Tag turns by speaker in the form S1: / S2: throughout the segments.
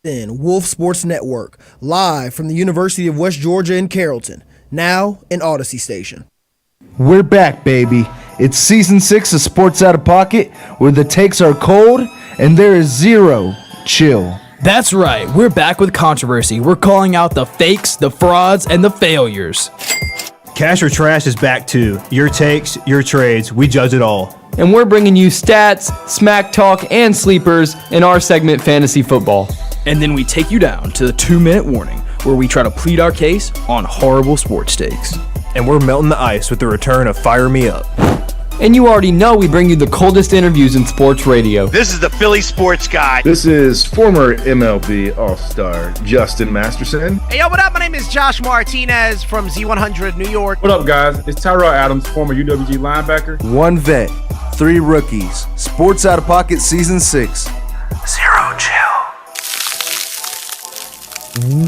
S1: In Wolf Sports Network, live from the University of West Georgia in Carrollton, now an Odyssey station.
S2: We're back, baby. It's season 6 of Sports Out of Pocket, where the takes are cold and there is zero chill.
S3: That's right, we're back with controversy. We're calling out the fakes, the frauds, and the failures.
S4: Cash or Trash is back too. Your takes, your trades, we judge it all.
S5: And we're bringing you stats, smack talk, and sleepers in our segment, Fantasy Football.
S3: And then we take you down to the 2-minute warning, where we try to plead our case on horrible sports takes.
S4: And we're melting the ice with the return of Fire Me Up.
S5: And you already know we bring you the coldest interviews in sports radio.
S6: This is the Philly Sports Guy.
S7: This is former MLB All-Star Justin Masterson.
S8: Hey, yo, what up? My name is Josh Martinez from Z100 New York.
S9: What up, guys? It's Tyrell Adams, former UWG linebacker.
S2: One vet, 3 rookies. Sports Out of Pocket Season 6.
S6: Zero chill.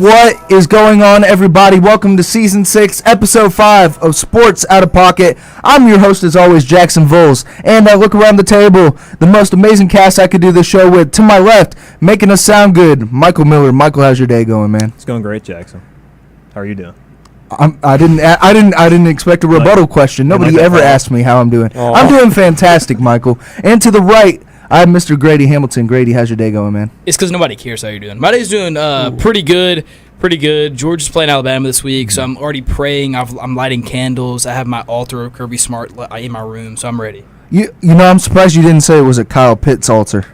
S2: What is going on, everybody? Welcome to Season 6, Episode 5 of Sports Out of Pocket. I'm your host, as always, Jackson Voles. And I look around the table, the most amazing cast I could do this show with. To my left, making us sound good, Michael Miller. Michael, how's your day going, man?
S4: It's going great, Jackson. How are you doing?
S2: I didn't expect a rebuttal question. Nobody ever asked me how I'm doing. Oh. I'm doing fantastic, Michael. And to the right, I have Mr. Grady Hamilton. Grady, how's your day going, man?
S3: It's because nobody cares how you're doing. My day's doing pretty good. Georgia's playing Alabama this week, so I'm already praying. I'm lighting candles. I have my altar of Kirby Smart in my room, so I'm ready.
S2: You know, I'm surprised you didn't say it was a Kyle Pitts altar.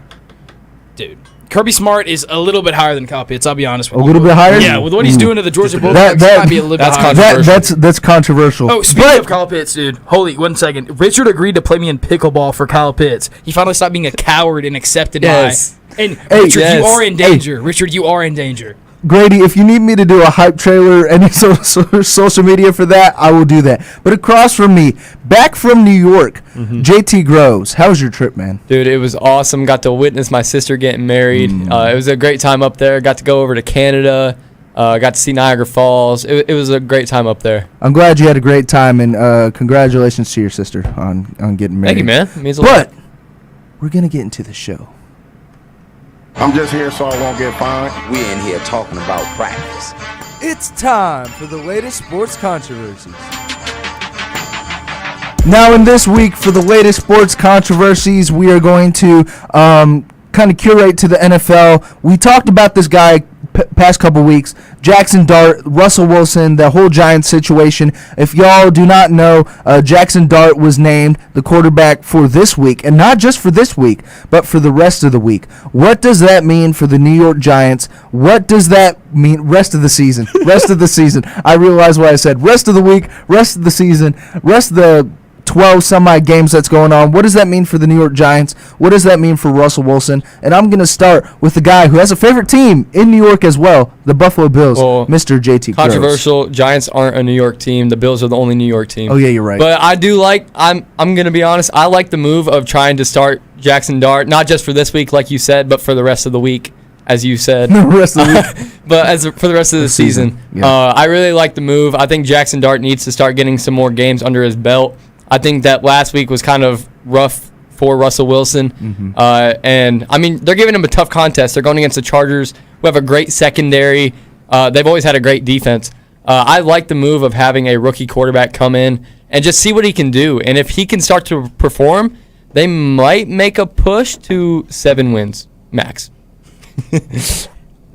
S3: Dude, Kirby Smart is a little bit higher than Kyle Pitts, I'll be honest with you.
S2: A little bit higher?
S3: Yeah, with what he's doing to the Georgia Bulldogs, it might be a little bit higher.
S2: That's controversial.
S3: Oh, speaking of Kyle Pitts, dude, hold 1 second. Richard agreed to play me in pickleball for Kyle Pitts. He finally stopped being a coward and accepted my... And Richard, you are in danger. Richard, you are in danger.
S2: Grady, if you need me to do a hype trailer, any social media for that, I will do that. But across from me, back from New York, JT Groves. How was your trip, man?
S5: Dude, it was awesome. Got to witness my sister getting married. It was a great time up there. Got to go over to Canada. Got to see Niagara Falls. It was a great time up there.
S2: I'm glad you had a great time, and congratulations to your sister on getting married.
S5: Thank you, man. It means a lot.
S2: But we're going to get into the show.
S7: I'm just here so I won't get fined.
S6: We're in here talking about practice.
S2: It's time for the latest sports controversies. Now, in this week, for the latest sports controversies, we are going to kind of curate to the NFL. We talked about this guy past couple weeks, Jackson Dart, Russell Wilson, the whole Giants situation. If y'all do not know, Jackson Dart was named the quarterback for this week, and not just for this week, but for the rest of the week. What does that mean for the New York Giants? What does that mean rest of the season? Rest of the season. I realize why I said rest of the week, rest of the season, rest of the 12 some-odd games that's going on. What does that mean for the New York Giants? What does that mean for Russell Wilson? And I'm going to start with the guy who has a favorite team in New York as well, the Buffalo Bills, Mr. JT Groves.
S5: Controversial. Giants aren't a New York team. The Bills are the only New York team.
S2: Oh, yeah, you're right.
S5: But I do like, I'm going to be honest, I like the move of trying to start Jackson Dart, not just for this week, like you said, but for the rest of the week, as you said.
S2: The rest of the week.
S5: But for the rest of the season. Yeah. I really like the move. I think Jackson Dart needs to start getting some more games under his belt. I think that last week was kind of rough for Russell Wilson. And, I mean, they're giving him a tough contest. They're going against the Chargers, who have a great secondary. They've always had a great defense. I like the move of having a rookie quarterback come in and just see what he can do. And if he can start to perform, they might make a push to 7 wins max.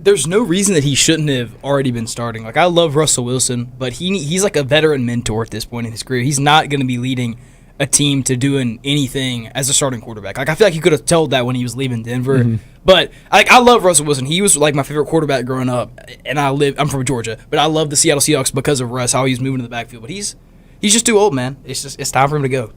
S3: There's no reason that he shouldn't have already been starting. Like, I love Russell Wilson, but he's like a veteran mentor at this point in his career. He's not going to be leading a team to doing anything as a starting quarterback. Like, I feel like he could have told that when he was leaving Denver. But I love Russell Wilson. He was like my favorite quarterback growing up, and I'm from Georgia, but I love the Seattle Seahawks because of Russ, how he's moving to the backfield. But he's just too old, man. It's time for him to go.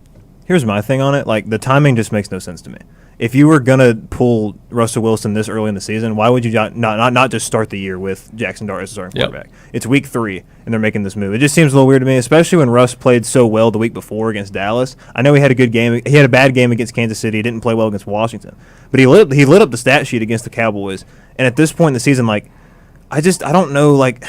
S4: Here's my thing on it. Like, the timing just makes no sense to me. If you were going to pull Russell Wilson this early in the season, why would you not just start the year with Jackson Dart as a starting quarterback? It's week 3, and they're making this move. It just seems a little weird to me, especially when Russ played so well the week before against Dallas. I know he had a good game. He had a bad game against Kansas City. He didn't play well against Washington. But he lit up the stat sheet against the Cowboys. And at this point in the season, like, I don't know, like,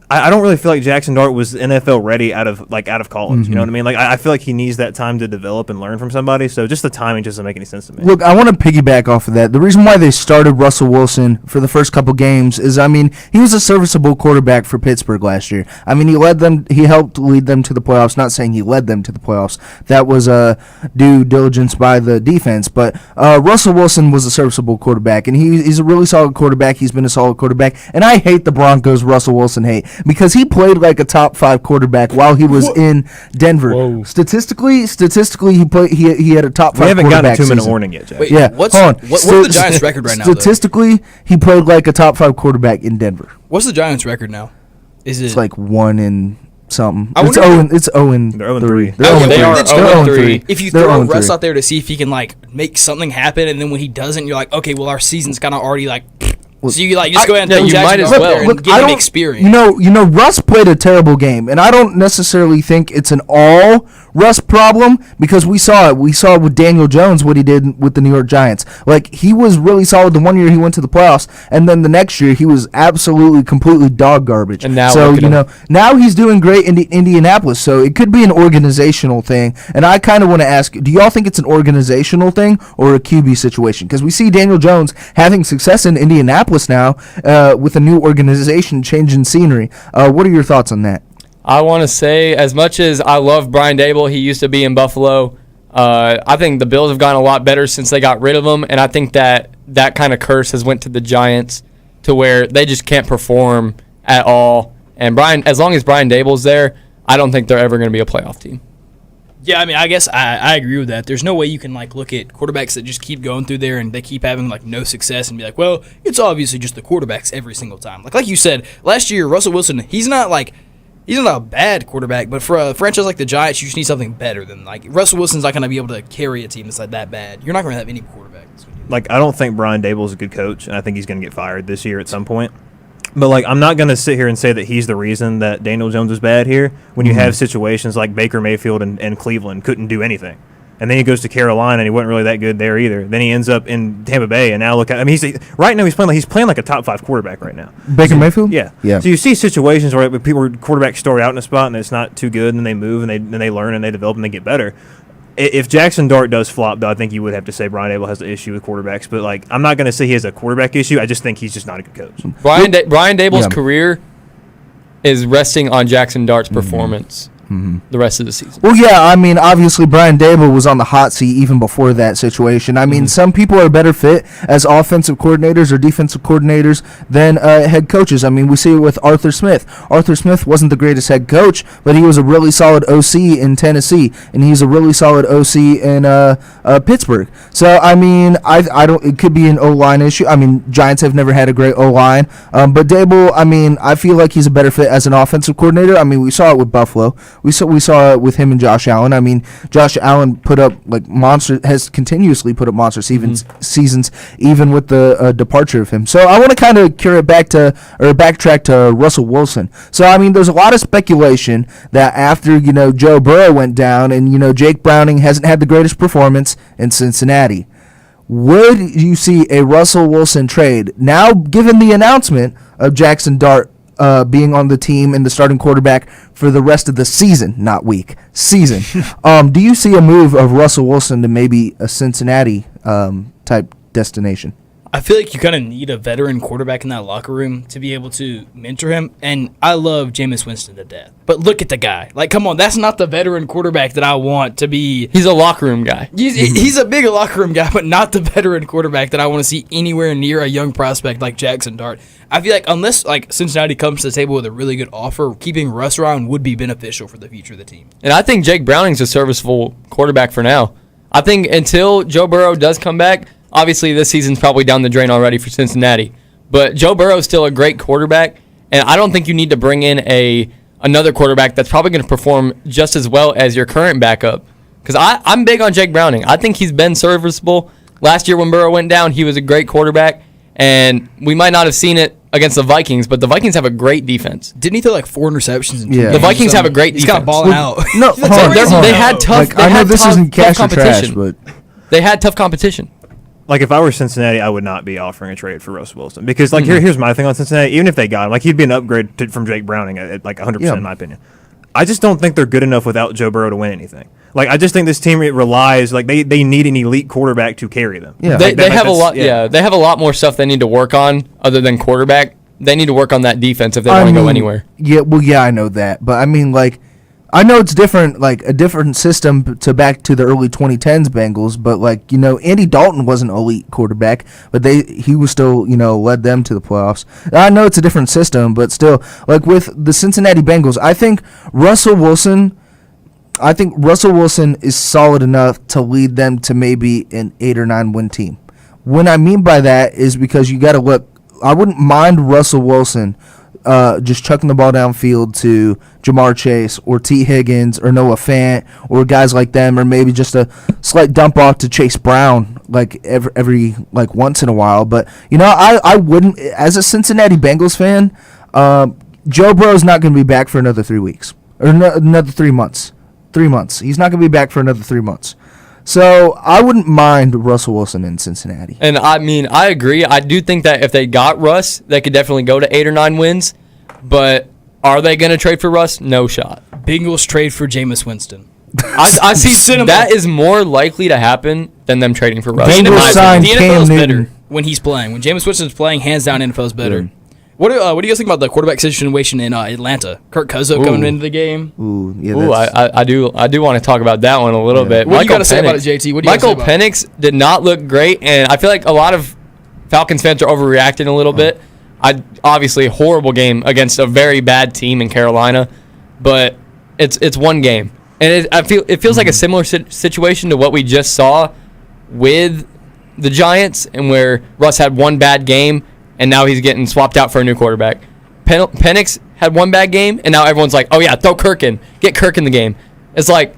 S4: I don't really feel like Jackson Dart was NFL ready out of college. You know what I mean? Like I feel like he needs that time to develop and learn from somebody. So just the timing just doesn't make any sense to me.
S2: Look, I want to piggyback off of that. The reason why they started Russell Wilson for the first couple games is, I mean, he was a serviceable quarterback for Pittsburgh last year. I mean, he helped lead them to the playoffs. Not saying he led them to the playoffs. That was due diligence by the defense. But Russell Wilson was a serviceable quarterback, and he's a really solid quarterback. He's been a solid quarterback, and I hate the Broncos Russell Wilson hate, because he played like a top 5 quarterback while he was in Denver.
S3: Whoa.
S2: Statistically, he had a top 5 quarterback.
S4: We haven't gotten a 2-minute
S2: season.
S4: warning yet, Jack.
S3: Wait,
S2: Yeah,
S3: what's
S2: hold on.
S3: what's the Giants' record right now? Though?
S2: Statistically, he played like a top 5 quarterback in Denver.
S3: What's the Giants' record now? Is it
S2: It's like 1 in something.
S3: I
S2: It's
S3: wonder-
S2: 0. It's 0 and
S4: They're 0 and
S2: 3.
S4: 3.
S2: They're
S3: Oh,
S2: 0 and
S3: they
S2: 3.
S3: are
S2: They're
S3: 0
S2: 0
S3: and
S2: and
S3: 3.
S2: 3.
S3: If you
S2: They're
S3: throw
S2: 0 and
S3: Russ
S2: 3.
S3: out there to see if he can like make something happen, and then when he doesn't, you're like, okay, well our season's kind of already like. So you like just go ahead and
S5: Yeah,
S3: throw
S5: you
S3: Jackson
S5: might as
S3: out
S5: well.
S3: there and
S2: Look,
S3: give
S2: I
S3: him
S2: don't-
S3: experience.
S2: You know, Russ played a terrible game, and I don't necessarily think it's an all Russ problem, because we saw it. We saw with Daniel Jones what he did with the New York Giants. Like, he was really solid the one year he went to the playoffs, and then the next year he was absolutely, completely dog garbage.
S5: And now
S2: so
S5: look at him.
S2: now he's doing great in Indianapolis. So it could be an organizational thing, and I kind of want to ask, do y'all think it's an organizational thing or a QB situation? Because we see Daniel Jones having success in Indianapolis now with a new organization, changing scenery. What are your thoughts on that?
S5: I want to say, as much as I love Brian Dable, he used to be in Buffalo. I think the Bills have gotten a lot better since they got rid of him, and I think that kind of curse has went to the Giants, to where they just can't perform at all. And as long as Brian Dable's there, I don't think they're ever going to be a playoff team.
S3: Yeah, I mean, I guess I agree with that. There's no way you can like look at quarterbacks that just keep going through there and they keep having like no success and be like, well, it's obviously just the quarterbacks every single time. Like you said, last year Russell Wilson, he's not a bad quarterback, but for a franchise like the Giants, you just need something better than like Russell Wilson's not going to be able to carry a team that's like that bad. You're not going to have any quarterbacks.
S4: Like, I don't think Brian Dable's a good coach, and I think he's going to get fired this year at some point. But, like, I'm not going to sit here and say that he's the reason that Daniel Jones is bad here when you have situations like Baker Mayfield and Cleveland couldn't do anything. And then he goes to Carolina, and he wasn't really that good there either. Then he ends up in Tampa Bay, and now look at – I mean, right now he's playing like a top 5 quarterback right now.
S2: Baker Mayfield?
S4: Yeah.
S2: Yeah.
S4: So you see situations where quarterbacks start out in a spot, and it's not too good, and then they move, and they learn, and they develop, and they get better. If Jackson Dart does flop, though, I think you would have to say Brian Dable has an issue with quarterbacks. But, like, I'm not going to say he has a quarterback issue. I just think he's just not a good coach.
S5: Brian Dable's career is resting on Jackson Dart's performance the rest of the season.
S2: Well, yeah, I mean, obviously Brian Dable was on the hot seat even before that situation. I mean, some people are better fit as offensive coordinators or defensive coordinators than head coaches. I mean, we see it with Arthur Smith. Arthur Smith wasn't the greatest head coach, but he was a really solid OC in Tennessee, and he's a really solid OC in Pittsburgh. So, I mean, I don't. It could be an O-line issue. I mean, Giants have never had a great O-line, but Dable, I mean, I feel like he's a better fit as an offensive coordinator. I mean, we saw it with Buffalo. We saw it with him and Josh Allen. I mean, Josh Allen has continuously put up monster seasons, even with the departure of him. So I want to kind of backtrack to Russell Wilson. So I mean, there's a lot of speculation that after Joe Burrow went down and Jake Browning hasn't had the greatest performance in Cincinnati, would you see a Russell Wilson trade now, given the announcement of Jackson Dart being on the team and the starting quarterback for the rest of the season, not week, season? Do you see a move of Russell Wilson to maybe a Cincinnati type destination?
S3: I feel like you kind of need a veteran quarterback in that locker room to be able to mentor him. And I love Jameis Winston to death. But look at the guy. Like, come on, that's not the veteran quarterback that I want to be.
S5: He's a locker room guy.
S3: He's a big locker room guy, but not the veteran quarterback that I want to see anywhere near a young prospect like Jackson Dart. I feel like unless like Cincinnati comes to the table with a really good offer, keeping Russ around would be beneficial for the future of the team.
S5: And I think Jake Browning's a serviceable quarterback for now. I think until Joe Burrow does come back, obviously this season's probably down the drain already for Cincinnati. But Joe Burrow's still a great quarterback, and I don't think you need to bring in another quarterback that's probably going to perform just as well as your current backup. Because I'm big on Jake Browning. I think he's been serviceable. Last year when Burrow went down, he was a great quarterback, and we might not have seen it against the Vikings, but the Vikings have a great defense.
S3: Didn't he throw like 4 interceptions in 2
S2: Yeah.
S3: games?
S5: The Vikings have a great
S3: He's
S5: defense.
S3: got balling out.
S2: No,
S5: They had tough.
S2: I know this isn't cash or trash,
S5: competition.
S2: but
S5: They had tough competition.
S4: like if I were Cincinnati, I would not be offering a trade for Russell Wilson because like here's my thing on Cincinnati. Even if they got him, like he'd be an upgrade from Jake Browning at like 100% in my opinion. I just don't think they're good enough without Joe Burrow to win anything. Like I just think this team relies like they need an elite quarterback to carry them.
S2: Yeah,
S5: they have a lot. Yeah, they have a lot more stuff they need to work on other than quarterback. They need to work on that defense if they want to go anywhere.
S2: Yeah, well, yeah, I know that, but I mean, like, I know it's different, like a different system to back to the early 2010s Bengals, but like Andy Dalton was an elite quarterback, but he was still led them to the playoffs. I know it's a different system, but still, like with the Cincinnati Bengals, I think Russell Wilson is solid enough to lead them to maybe an 8 or 9 win team. What I mean by that is because you got to look. I wouldn't mind Russell Wilson just chucking the ball downfield to Jamar Chase or T. Higgins or Noah Fant or guys like them, or maybe just a slight dump off to Chase Brown like every like once in a while. But I wouldn't, as a Cincinnati Bengals fan, Joe Burrow's not going to be back for another 3 weeks or another 3 months. 3 months. He's not going to be back for another 3 months. So I wouldn't mind Russell Wilson in Cincinnati.
S5: And I mean, I agree. I do think that if they got Russ, they could definitely go to 8 or 9 wins. But are they going to trade for Russ? No shot.
S3: Bengals trade for Jameis Winston.
S5: I see that is more likely to happen than them trading for Russ.
S2: Bengals signed
S3: the
S2: Cam
S3: NFL is
S2: Newton
S3: better when he's playing. When Jameis Winston's playing, hands down, NFL is better. What do you guys think about the quarterback situation in Atlanta? Kirk Cousins coming into the game.
S2: Ooh, yeah.
S5: I do want to talk about that one a little bit.
S3: What do you got to say about it, JT? What do you
S5: Michael Penix did not look great, and I feel like a lot of Falcons fans are overreacting a little bit. Obviously a horrible game against a very bad team in Carolina, but it's one game, and it feels like a similar situation to what we just saw with the Giants, and where Russ had one bad game. And now he's getting swapped out for a new quarterback. Penix had one bad game, and now everyone's like, "Oh yeah, throw Kirk in, get Kirk in the game." It's like,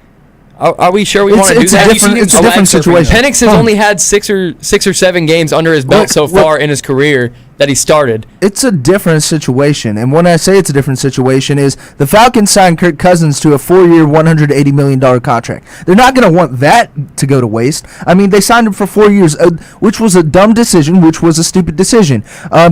S5: are we sure we want to do that?
S2: It's a different situation.
S5: Penix has only had six or 7 games under his belt so far in his career that he started.
S2: It's a different situation, and when I say it's a different situation is the Falcons signed Kirk Cousins to a 4-year, $180 million contract. They're not going to want that to go to waste. I mean, they signed him for 4 years, which was a dumb decision, which was a stupid decision,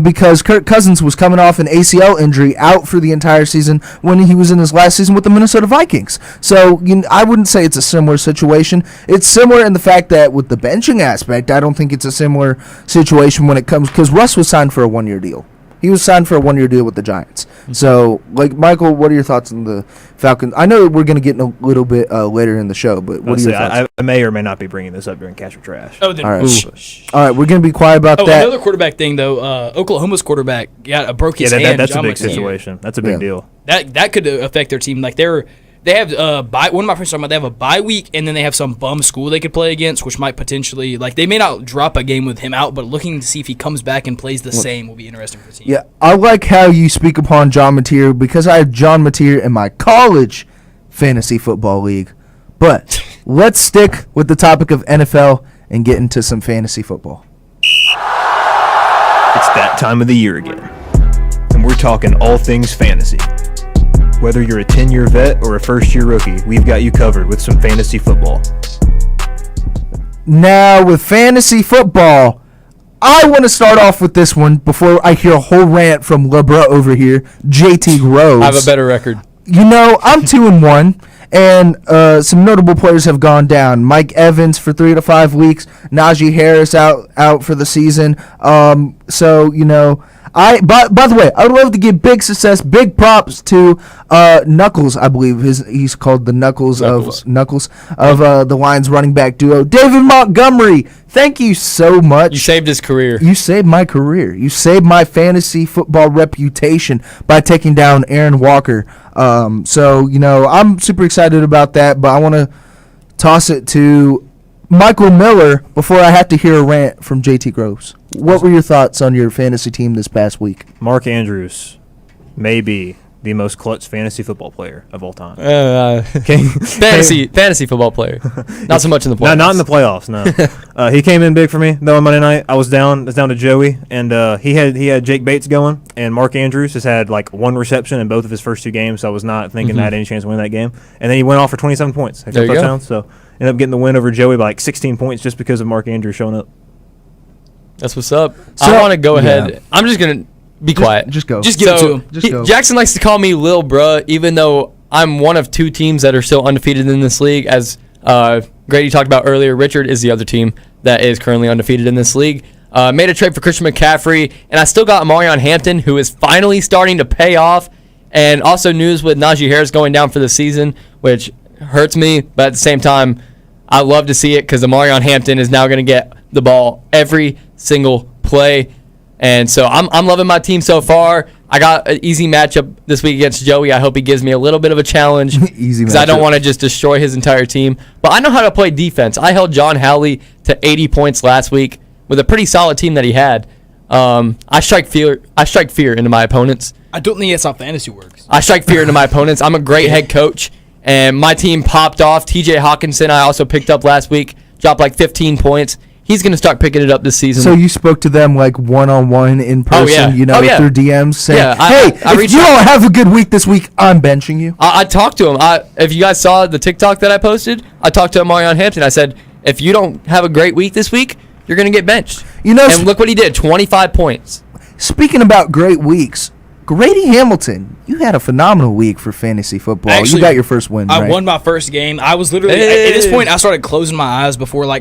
S2: because Kirk Cousins was coming off an ACL injury, out for the entire season when he was in his last season with the Minnesota Vikings. So I wouldn't say it's a similar situation. It's similar in the fact that with the benching aspect, I don't think it's a similar situation when it comes, because Russ was signed for a 1-year deal. He was signed for a 1-year deal with the Giants. So, like, Michael, what are your thoughts on the Falcons? I know we're going to get in a little bit later in the show, but what are your thoughts?
S4: I may or may not be bringing this up during Cash or Trash.
S3: Oh, then
S2: all right, we're going to be quiet about that.
S3: Another quarterback thing, though. Oklahoma's quarterback broke his hand.
S4: That's a big situation. That's a big deal.
S3: That could affect their team. Like, they have one of my friends talking about they have a bye week, and then they have some bum school they could play against, which might potentially, like, they may not drop a game with him out, but looking to see if he comes back and plays the same will be interesting for the team.
S2: Yeah, I like how you speak upon John Mateer, because I have John Mateer in my college fantasy football league. But let's stick with the topic of NFL and get into some fantasy football.
S4: It's that time of the year again, and we're talking all things fantasy. Whether you're a 10-year vet or a first-year rookie, we've got you covered with some fantasy football.
S2: Now, with fantasy football, I want to start off with this one before I hear a whole rant from LeBron over here, JT Groves.
S5: I have a better record.
S2: I'm 2-1, and some notable players have gone down. Mike Evans for 3 to 5 weeks. Najee Harris out for the season. By the way, I would love to give big success, big props to Knuckles. I believe he's called the Knuckles of the Lions running back duo, David Montgomery. Thank you so much.
S5: You saved his career.
S2: You saved my career. You saved my fantasy football reputation by taking down Aaron Walker. I'm super excited about that, but I want to toss it to Michael Miller before I have to hear a rant from JT Groves. What were your thoughts on your fantasy team this past week?
S4: Mark Andrews may be the most clutch fantasy football player of all time.
S5: Fantasy football player. Not so much in the playoffs.
S4: Not in the playoffs, no. He came in big for me, though, on Monday night. I was down to Joey, and he had Jake Bates going, and Mark Andrews has had, like, 1 reception in both of his first 2 games, so I was not thinking I had any chance to win that game. And then he went off for 27 points.
S5: There you go.
S4: So ended up getting the win over Joey by, like, 16 points just because of Mark Andrews showing up.
S5: That's what's up.
S2: So-
S5: I want to go ahead.
S2: Yeah.
S5: I'm just going to be quiet.
S2: Just go.
S3: Just give it to him.
S2: Just go.
S5: Jackson likes to call me Lil Bruh, even though I'm one of 2 teams that are still undefeated in this league. As Grady talked about earlier, Richard is the other team that is currently undefeated in this league. Made a trade for Christian McCaffrey, and I still got Marion Hampton, who is finally starting to pay off. And also news with Najee Harris going down for the season, which hurts me, but at the same time, I love to see it because Marion Hampton is now going to get the ball every single play. And so I'm loving my team so far. I got an easy matchup this week against Joey. I hope he gives me a little bit of a challenge
S2: Easy
S5: because I don't
S2: matchup.
S5: want to just destroy his entire team. But I know how to play defense. I held John Howley to 80 points last week with a pretty solid team that he had. I strike fear into my opponents.
S3: I don't think that's how fantasy works.
S5: I strike fear into my opponents. I'm a great head coach, and my team popped off. TJ Hawkinson, I also picked up last week, dropped like 15 points. He's going to start picking it up this season.
S2: So you spoke to them like one-on-one in person, through DMs, saying,
S5: I
S2: if you don't have a good week this week, I'm benching you.
S5: I talked to him. If you guys saw the TikTok that I posted, I talked to Marion Hampton. I said, if you don't have a great week this week, you're going to get benched. And look what he did, 25 points.
S2: Speaking about great weeks, Grady Hamilton, you had a phenomenal week for fantasy football.
S3: Actually,
S2: you got your first win,
S3: I
S2: right?
S3: won my first game. I was literally, at this point, I started closing my eyes before. I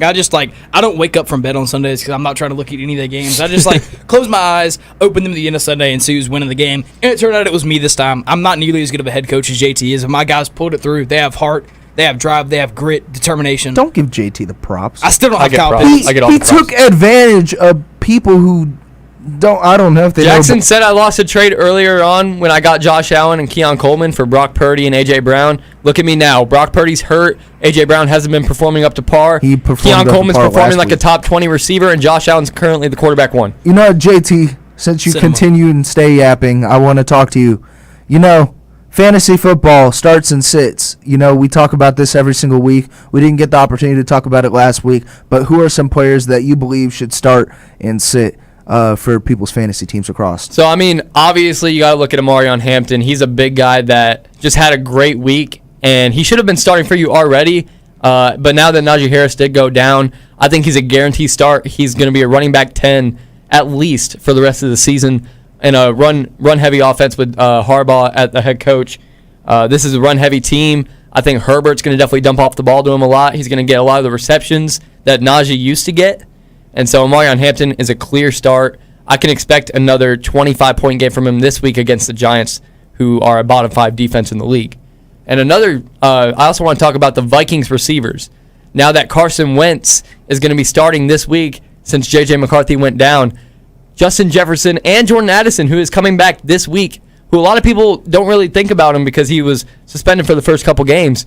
S3: don't wake up from bed on Sundays because I'm not trying to look at any of the games. I just, close my eyes, open them at the end of Sunday, and see who's winning the game. And it turned out it was me this time. I'm not nearly as good of a head coach as JT is, and my guys pulled it through. They have heart. They have drive. They have grit, determination.
S2: Don't give JT the props.
S3: I still don't have Kyle
S5: props.
S3: Pitts.
S5: I get all
S2: He
S5: the props.
S2: took advantage of people who I don't know if they
S5: Jackson
S2: know.
S5: said I lost a trade earlier on when I got Josh Allen and Keon Coleman for Brock Purdy and A.J. Brown. Look at me now. Brock Purdy's hurt. A.J. Brown hasn't been performing up to par.
S2: He performed
S5: Keon
S2: up to
S5: Coleman's
S2: par
S5: performing
S2: last
S5: like a
S2: week.
S5: top 20 receiver, and Josh Allen's currently the quarterback 1.
S2: You know what, JT, since you
S3: Send him up.
S2: continue and stay yapping, I want to talk to you. Fantasy football starts and sits. We talk about this every single week. We didn't get the opportunity to talk about it last week, but who are some players that you believe should start and sit for people's fantasy teams across?
S5: So, obviously, you got to look at Marion Hampton. He's a big guy that just had a great week, and he should have been starting for you already. But now that Najee Harris did go down, I think he's a guaranteed start. He's going to be a running back 10 at least for the rest of the season in a run-heavy offense with Harbaugh at the head coach. This is a run-heavy team. I think Herbert's going to definitely dump off the ball to him a lot. He's going to get a lot of the receptions that Najee used to get. And so Marion Hampton is a clear start. I can expect another 25-point game from him this week against the Giants, who are a bottom 5 defense in the league. And I also want to talk about the Vikings receivers. Now that Carson Wentz is going to be starting this week since J.J. McCarthy went down, Justin Jefferson and Jordan Addison, who is coming back this week, who a lot of people don't really think about him because he was suspended for the first couple games.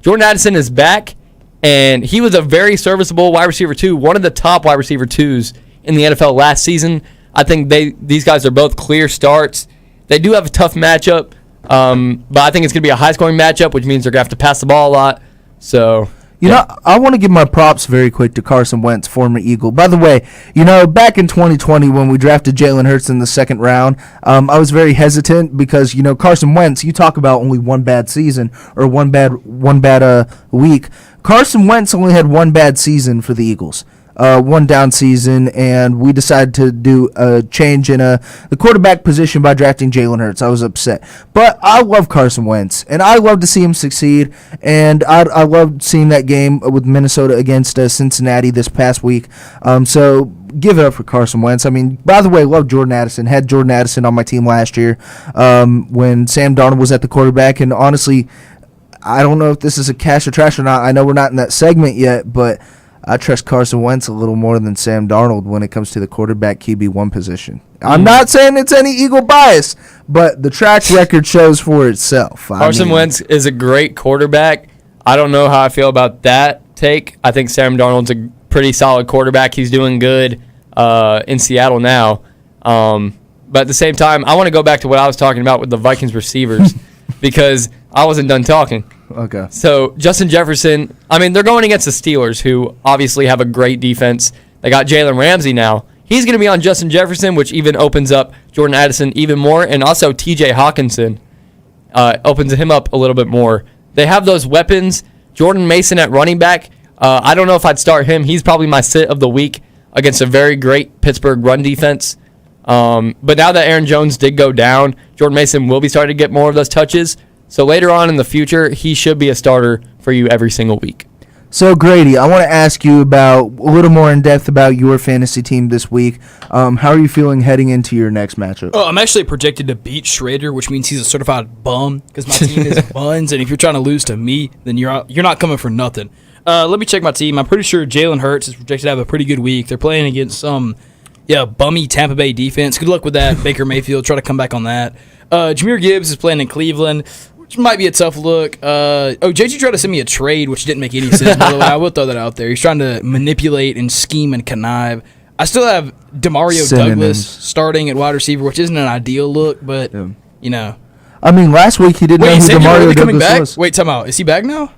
S5: Jordan Addison is back, and he was a very serviceable wide receiver 2, one of the top wide receiver 2s in the NFL last season. I think these guys are both clear starts. They do have a tough matchup, but I think it's going to be a high-scoring matchup, which means they're going to have to pass the ball a lot. So,
S2: I want to give my props very quick to Carson Wentz, former Eagle. By the way, back in 2020 when we drafted Jalen Hurts in the second round, I was very hesitant because, Carson Wentz, you talk about only one bad season or one bad week. Carson Wentz only had one bad season for the Eagles. One down season, and we decided to do a change in the quarterback position by drafting Jalen Hurts. I was upset. But I love Carson Wentz, and I love to see him succeed, and I loved seeing that game with Minnesota against Cincinnati this past week. So give it up for Carson Wentz. By the way, love Jordan Addison. Had Jordan Addison on my team last year when Sam Darnold was at the quarterback, and honestly, I don't know if this is a cash or trash or not. I know we're not in that segment yet, but I trust Carson Wentz a little more than Sam Darnold when it comes to the quarterback QB1 position. I'm not saying it's any Eagle bias, but the track record shows for itself.
S5: Carson Wentz is a great quarterback. I don't know how I feel about that take. I think Sam Darnold's a pretty solid quarterback. He's doing good in Seattle now. But at the same time, I want to go back to what I was talking about with the Vikings receivers because I wasn't done talking.
S2: Okay.
S5: So Justin Jefferson, they're going against the Steelers, who obviously have a great defense. They got Jalen Ramsey now. He's going to be on Justin Jefferson, which even opens up Jordan Addison even more, and also T.J. Hawkinson opens him up a little bit more. They have those weapons. Jordan Mason at running back. I don't know if I'd start him. He's probably my sit of the week. against a very great Pittsburgh run defense. But now that Aaron Jones did go down, Jordan Mason will be starting to get more of those touches. So later on in the future, he should be a starter for you every single week.
S2: So, Grady, I want to ask you about a little more in depth about your fantasy team this week. How are you feeling heading into your next matchup?
S3: Oh, I'm actually projected to beat Schrader, which means he's a certified bum because my team is buns. And if you're trying to lose to me, then you're not coming for nothing. Let me check my team. I'm pretty sure Jalen Hurts is projected to have a pretty good week. They're playing against some bummy Tampa Bay defense. Good luck with that. Baker Mayfield, try to come back on that. Jahmyr Gibbs is playing in Cleveland, which might be a tough look. JG tried to send me a trade, which didn't make any sense, by the way. I will throw that out there. He's trying to manipulate and scheme and connive. I still have DeMario Douglas starting at wide receiver, which isn't an ideal look, but, you know.
S2: I mean, last week he didn't know who DeMario Douglas
S3: back?
S2: was.
S3: Wait, time out. Is he back now?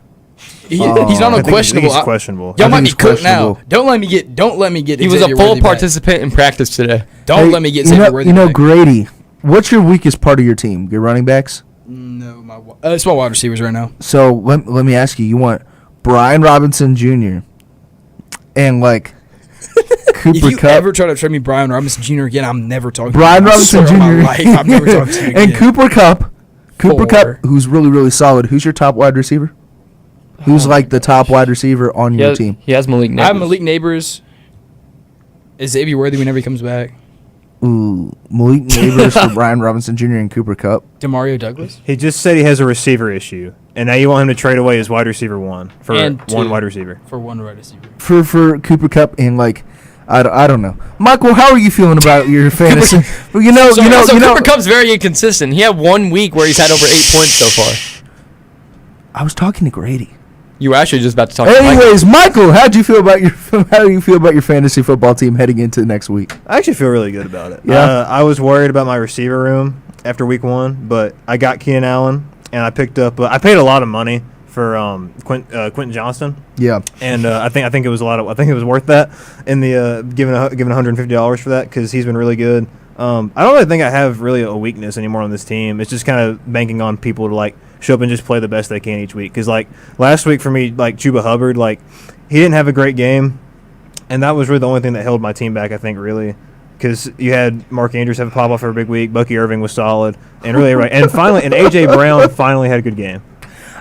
S3: He's not on questionable.
S4: He's questionable.
S3: Y'all might be cooked now. Don't let me get.
S5: He was a full participant in practice today.
S3: Don't let me get.
S2: Grady, what's your weakest part of your team? Your running backs?
S3: No, it's my wide receivers right now.
S2: So let me ask you. You want Brian Robinson Jr. and like Cooper
S3: If you
S2: Kupp.
S3: ever try to trade me Brian Robinson Jr. again, I'm never talking.
S2: Brian
S3: to you.
S2: Robinson
S3: I swear on
S2: Jr.
S3: my life, I'm never talking to you
S2: and
S3: again.
S2: Cooper Kupp. Cooper
S3: Four.
S2: Kupp, who's really, really solid. Who's your top wide receiver? Who's like the top wide receiver on your team?
S5: He has Malik Neighbors.
S3: I have Malik Neighbors. Is Xavier Worthy whenever he comes back?
S2: Ooh, Malik Neighbors for Brian Robinson Jr. and Cooper Kupp.
S3: DeMario Douglas?
S4: He just said he has a receiver issue, and now you want him to trade away his wide receiver one for one wide receiver.
S3: For one wide receiver.
S2: For Cooper Kupp and like, I don't know. Michael, how are you feeling about your fantasy? Well,
S5: Cooper Kupp's very inconsistent. He had 1 week where he's had over 8 points so far.
S2: I was talking to Grady.
S5: You were actually just about to talk to
S2: Anyways, Michael, how do you feel about your fantasy football team heading into next week?
S4: I actually feel really good about it.
S2: Yeah.
S4: I was worried about my receiver room after week 1, but I got Keenan Allen, and I picked up. I paid a lot of money for Quentin Johnston.
S2: Yeah.
S4: And I think it was I think it was worth that in the giving $150 for that because he's been really good. I don't really think I have really a weakness anymore on this team. It's just kind of banking on people to like show up and just play the best they can each week. Because like last week for me, like Chuba Hubbard, like he didn't have a great game, and that was really the only thing that held my team back. I think really. Because you had Mark Andrews have a pop off for a big week, Bucky Irving was solid, and really right, and finally, and AJ Brown finally had a good game.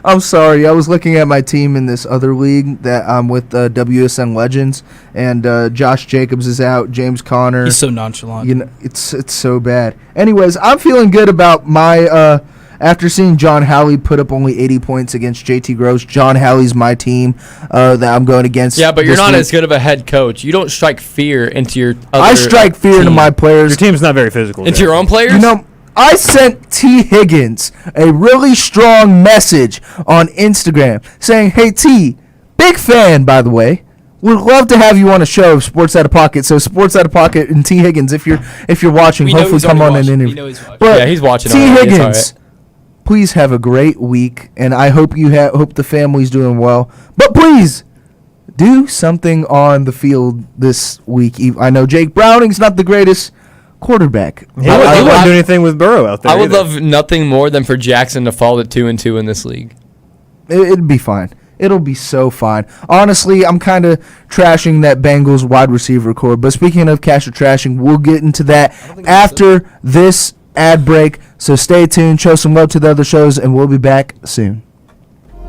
S2: I'm sorry. I was looking at my team in this other league that I'm with WSN Legends, and Josh Jacobs is out. James Conner.
S3: He's so nonchalant.
S2: You know, it's so bad. Anyways, I'm feeling good about my. After seeing John Halley put up only 80 points against JT Gross, John Halley's my team that I'm going against.
S5: Yeah, but you're not as good of a head coach. You don't strike fear into your other
S2: I strike fear into my players.
S4: Your team's not very physical.
S5: Into your own players?
S2: You know, I sent T. Higgins a really strong message on Instagram saying, "Hey T, big fan by the way. Would love to have you on a show of Sports Out of Pocket." So Sports Out of Pocket and T. Higgins, if you're watching, hopefully come on an interview.
S5: But yeah, he's watching.
S2: T. Higgins, please have a great week, and I hope hope the family's doing well. But please do something on the field this week. I know Jake Browning's not the greatest quarterback.
S4: He wouldn't do anything with Burrow out there.
S5: I would love nothing more than for Jackson to fall to 2-2 in this league.
S2: It'd be fine. It'll be so fine. Honestly, I'm kind of trashing that Bengals wide receiver core. But speaking of cash or trashing, we'll get into that after this ad break. So stay tuned, show some love to the other shows, and we'll be back soon.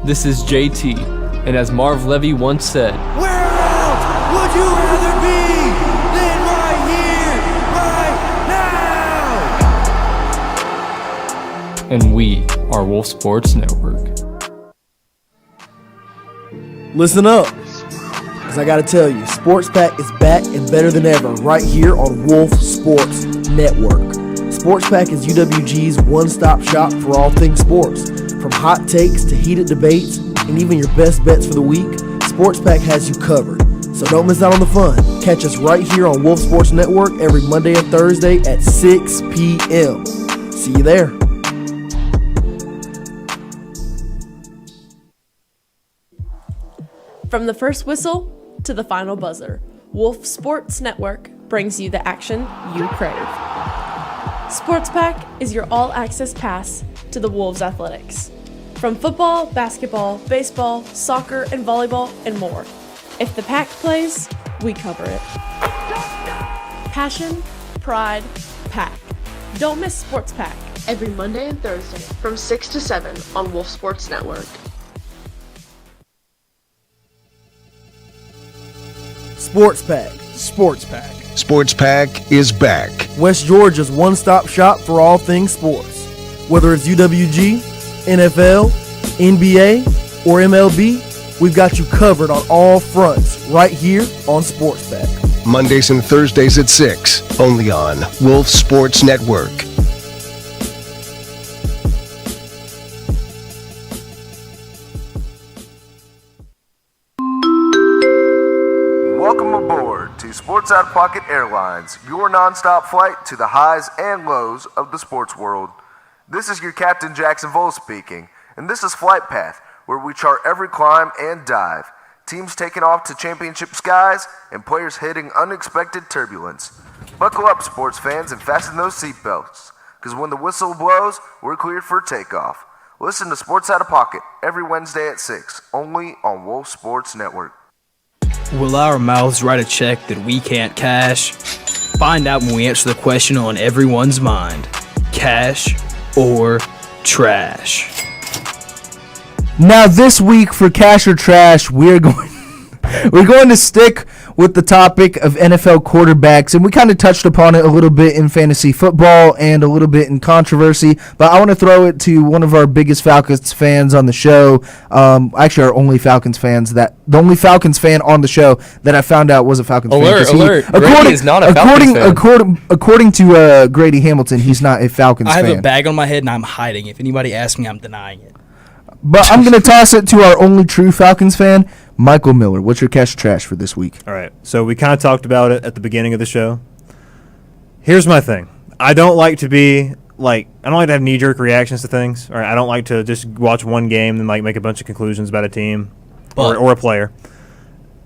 S5: This is JT, and as Marv Levy once said,
S10: "Where else would you rather be than right here, right now?"
S5: And we are Wolf Sports Network.
S1: Listen up, because I got to tell you, Sports Pack is back and better than ever right here on Wolf Sports Network. Sports Pack is UWG's one-stop shop for all things sports. From hot takes to heated debates and even your best bets for the week, Sports Pack has you covered. So don't miss out on the fun. Catch us right here on Wolf Sports Network every Monday and Thursday at 6 p.m. See you there.
S11: From the first whistle to the final buzzer, Wolf Sports Network brings you the action you crave. Sports Pack is your all-access pass to the Wolves athletics. From football, basketball, baseball, soccer, and volleyball, and more. If the pack plays, we cover it. Passion, pride, pack. Don't miss Sports Pack every Monday and Thursday from 6 to 7 on Wolf Sports Network.
S1: Sports Pack.
S3: Sports Pack.
S12: Sports Pack is back.
S1: West Georgia's one-stop shop for all things sports. Whether it's UWG, NFL, NBA, or MLB, we've got you covered on all fronts right here on Sports Pack.
S12: Mondays and Thursdays at 6, only on Wolf Sports Network.
S13: Welcome aboard to Sports Out of Pocket Airlines, your nonstop flight to the highs and lows of the sports world. This is your Captain Jackson Vole speaking, and this is Flight Path, where we chart every climb and dive, teams taking off to championship skies, and players hitting unexpected turbulence. Buckle up, sports fans, and fasten those seatbelts, because when the whistle blows, we're cleared for takeoff. Listen to Sports Out of Pocket every Wednesday at 6, only on Wolf Sports Network.
S3: Will our mouths write a check that we can't cash? Find out when we answer the question on everyone's mind. Cash or trash?
S2: Now this week for Cash or Trash, we're going to stick with the topic of NFL quarterbacks, and we kind of touched upon it a little bit in fantasy football and a little bit in controversy, but I want to throw it to one of our biggest Falcons fans on the show, actually our only Falcons fans, the only Falcons fan on the show that I found out was a Falcons fan.
S5: Alert, Grady is not a Falcons fan.
S2: According to Grady Hamilton, he's not a Falcons fan.
S3: I have a bag on my head and I'm hiding. If anybody asks me, I'm denying it.
S2: But I'm going to toss it to our only true Falcons fan, Michael Miller. What's your Cash or Trash for this week?
S4: All right. So we kind of talked about it at the beginning of the show. Here's my thing. I don't like to have knee-jerk reactions to things. Or I don't like to just watch one game and make a bunch of conclusions about a team or a player.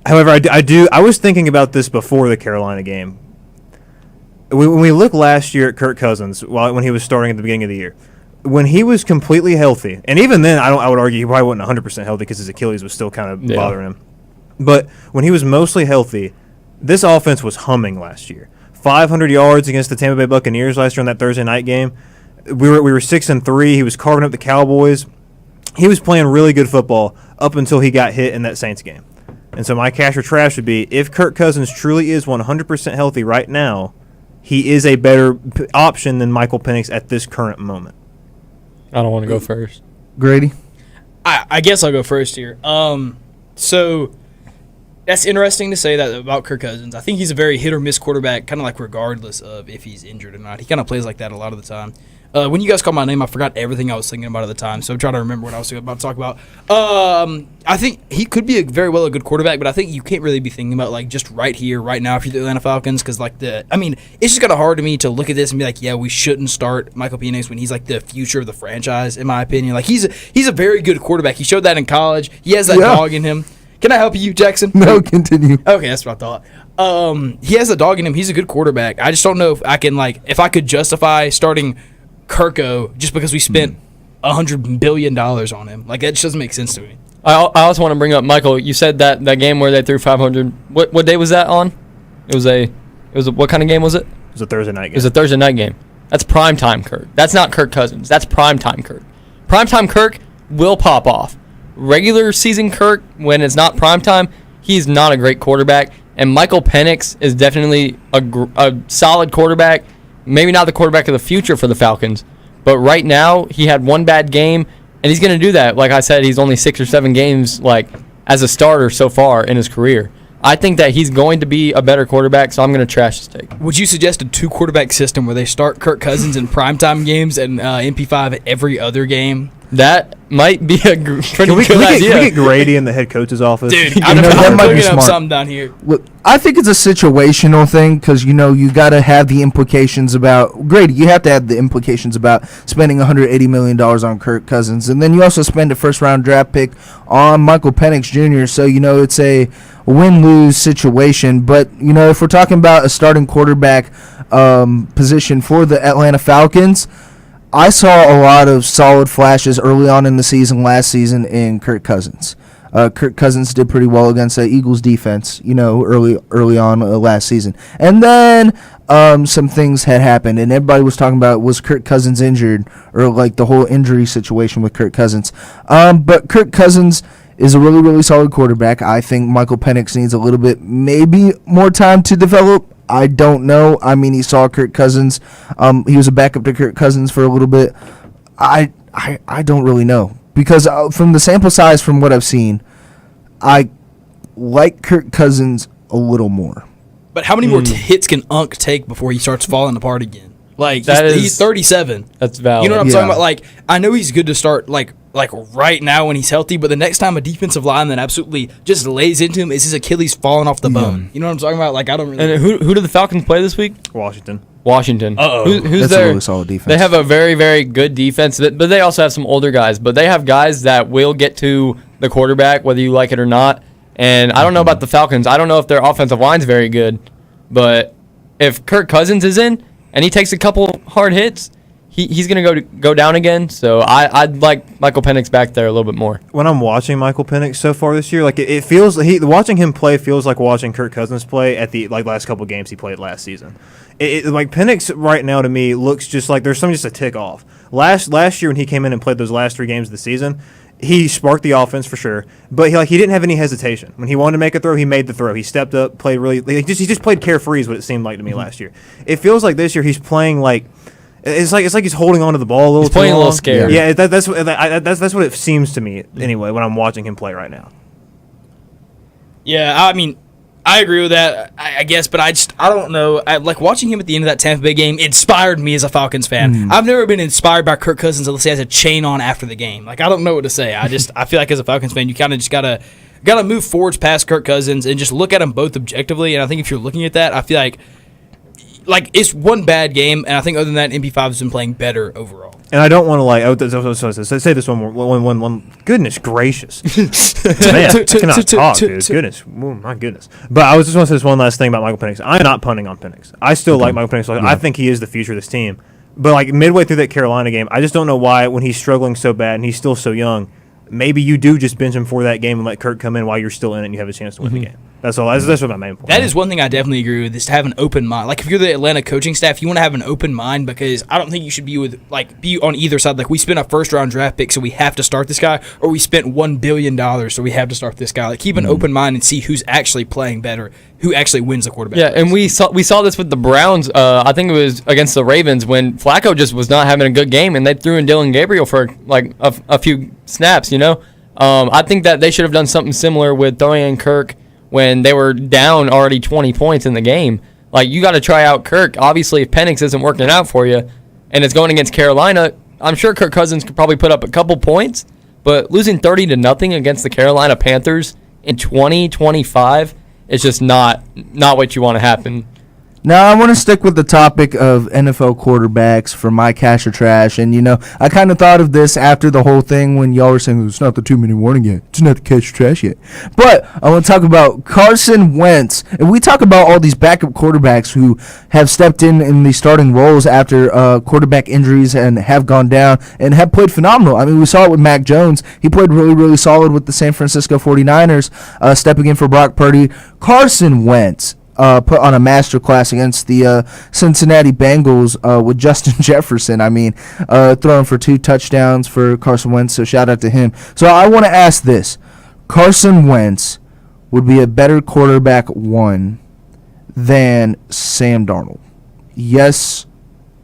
S4: However, I was thinking about this before the Carolina game. When we look last year at Kirk Cousins, when he was starting at the beginning of the year, when he was completely healthy, and even then, I would argue he probably wasn't 100% healthy because his Achilles was still kind of bothering him. But when he was mostly healthy, this offense was humming last year. 500 yards against the Tampa Bay Buccaneers last year on that Thursday night game. We were 6-3. He was carving up the Cowboys. He was playing really good football up until he got hit in that Saints game. And so my Cash or Trash would be, if Kirk Cousins truly is 100% healthy right now, he is a better option than Michael Penix at this current moment.
S5: I don't want to go first.
S2: Grady?
S3: I guess I'll go first here. So that's interesting to say that about Kirk Cousins. I think he's a very hit or miss quarterback, kind of like regardless of if he's injured or not. He kind of plays like that a lot of the time. When you guys called my name, I forgot everything I was thinking about at the time, so I'm trying to remember what I was about to talk about. I think he could be very well a good quarterback, but I think you can't really be thinking about just right here, right now, if you're the Atlanta Falcons, because it's just kind of hard to me to look at this and be like, yeah, we shouldn't start Michael Penix when he's the future of the franchise, in my opinion. He's a very good quarterback. He showed that in college. He has that dog in him. Can I help you, Jackson?
S2: No, continue.
S3: Okay, that's what I thought. He has a dog in him. He's a good quarterback. I just don't know if I can if I could justify starting Kirko just because we spent $100 billion on him. That just doesn't make sense to me.
S5: I also want to bring up, Michael, you said that game where they threw 500. What day was that on? It was what kind of game was it?
S4: It was a Thursday night game.
S5: It was a Thursday night game. That's primetime Kirk. That's not Kirk Cousins. That's primetime Kirk. Primetime Kirk will pop off. Regular season Kirk, when it's not primetime, he's not a great quarterback. And Michael Penix is definitely a solid quarterback. Maybe not the quarterback of the future for the Falcons, but right now he had one bad game, and he's going to do that. Like I said, he's only 6 or 7 games as a starter so far in his career. I think that he's going to be a better quarterback, so I'm going to trash his take.
S3: Would you suggest a 2-quarterback system where they start Kirk Cousins in primetime games and MP5 every other game?
S5: That might be a pretty good idea.
S4: Can we get Grady in the head coach's office?
S3: Dude, I'm looking up something down here.
S2: Look, I think it's a situational thing because, you got to have the implications about – Grady, you have to have the implications about spending $180 million on Kirk Cousins. And then you also spend a first-round draft pick on Michael Penix Jr., so, it's a win-lose situation. But, if we're talking about a starting quarterback position for the Atlanta Falcons – I saw a lot of solid flashes early on in the season last season in Kirk Cousins. Kirk Cousins did pretty well against the Eagles defense, early on last season. And then some things had happened, and everybody was talking about, was Kirk Cousins injured, or like the whole injury situation with Kirk Cousins. But Kirk Cousins is a really, really solid quarterback. I think Michael Penix needs a little bit, maybe more time to develop. I don't know. I mean, he saw Kirk Cousins. He was a backup to Kirk Cousins for a little bit. I don't really know. Because from the sample size from what I've seen, I like Kirk Cousins a little more.
S3: But how many more hits can Unk take before he starts falling apart again? Like, he's 37.
S5: That's valid.
S3: You know what I'm talking about? Like, I know he's good to start, like right now when he's healthy, but the next time a defensive line that absolutely just lays into him is his Achilles falling off the bone. You know what I'm talking about? Like, I don't really...
S5: And who do the Falcons play this week?
S4: Washington.
S5: Uh-oh. Who's
S2: That's
S5: there?
S2: a really solid defense.
S5: They have a very, very good defense, but they also have some older guys. But they have guys that will get to the quarterback, whether you like it or not. And I don't know about the Falcons. I don't know if their offensive line's very good. But if Kirk Cousins is in and he takes a couple hard hits, he's going to go down again. So I'd like Michael Penix back there a little bit more.
S4: When I'm watching Michael Penix so far this year, like it feels watching him play feels like watching Kirk Cousins play at the last couple games he played last season. Like Penix right now to me looks just like there's just a tick off. Last year when he came in and played those last 3 games of the season, he sparked the offense for sure, but he didn't have any hesitation. When he wanted to make a throw, he made the throw. He stepped up, played really. He just played carefree is what it seemed like to me last year. It feels like this year he's playing like. It's like he's holding on to the ball a little.
S5: He's playing
S4: too
S5: a little
S4: long.
S5: scared.
S4: Yeah, that's what it seems to me anyway when I'm watching him play right now.
S3: Yeah, I mean, I agree with that, I guess, but I don't know. Like, watching him at the end of that Tampa Bay game inspired me as a Falcons fan. I've never been inspired by Kirk Cousins unless he has a chain on after the game. Like, I don't know what to say. I feel like as a Falcons fan, you kind of just gotta move forwards past Kirk Cousins and just look at them both objectively. And I think if you're looking at that, I feel like it's one bad game, and I think other than that, MP5 has been playing better overall.
S4: And I don't want to say this one more. Goodness gracious, man, I cannot talk, dude. Goodness, oh, my goodness. But I was just want to say this one last thing about Michael Penix. I'm not punting on Penix. I still like Michael Penix. I think he is the future of this team. But like midway through that Carolina game, I just don't know why when he's struggling so bad and he's still so young, maybe you do just bench him for that game and let Kirk come in while you're still in it and you have a chance to win the game. That's all. That's what my main point.
S3: That is one thing I definitely agree with, is to have an open mind. Like, if you're the Atlanta coaching staff, you want to have an open mind, because I don't think you should be on either side. Like, we spent a first-round draft pick, so we have to start this guy, or we spent $1 billion, so we have to start this guy. Like, keep an open mind and see who's actually playing better, who actually wins the quarterback race.
S5: And we saw this with the Browns. I think it was against the Ravens when Flacco just was not having a good game, and they threw in Dylan Gabriel for like a few snaps. I think that they should have done something similar with throwing in Kirk when they were down already 20 points in the game. Like, you got to try out Kirk. Obviously, if Penix isn't working out for you and it's going against Carolina, I'm sure Kirk Cousins could probably put up a couple points, but losing 30-0 against the Carolina Panthers in 2025 is just not what you want to happen.
S2: Now, I want to stick with the topic of NFL quarterbacks for my cash or trash. And, I kind of thought of this after the whole thing when y'all were saying it's not the 2-minute warning yet. It's not the cash or trash yet. But I want to talk about Carson Wentz. And we talk about all these backup quarterbacks who have stepped in the starting roles after quarterback injuries and have gone down and have played phenomenal. I mean, we saw it with Mac Jones. He played really, really solid with the San Francisco 49ers, stepping in for Brock Purdy. Carson Wentz put on a masterclass against the Cincinnati Bengals with Justin Jefferson. I mean, throwing for 2 touchdowns for Carson Wentz, so shout out to him. So I want to ask this. Carson Wentz would be a better quarterback, 1, than Sam Darnold. Yes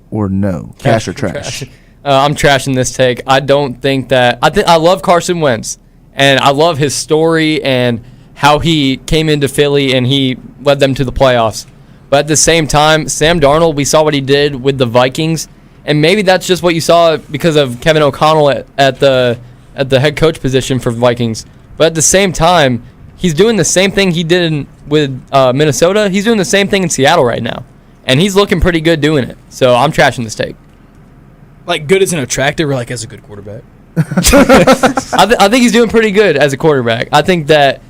S2: or no? Cash or trash?
S5: I'm trashing this take. I don't think that... I love Carson Wentz, and I love his story and how he came into Philly and he led them to the playoffs. But at the same time, Sam Darnold, we saw what he did with the Vikings, and maybe that's just what you saw because of Kevin O'Connell at the head coach position for Vikings. But at the same time, he's doing the same thing he did with Minnesota. He's doing the same thing in Seattle right now, and he's looking pretty good doing it. So I'm trashing this take.
S3: Like, good as an attractive, or like as a good quarterback?
S5: I think he's doing pretty good as a quarterback. I think that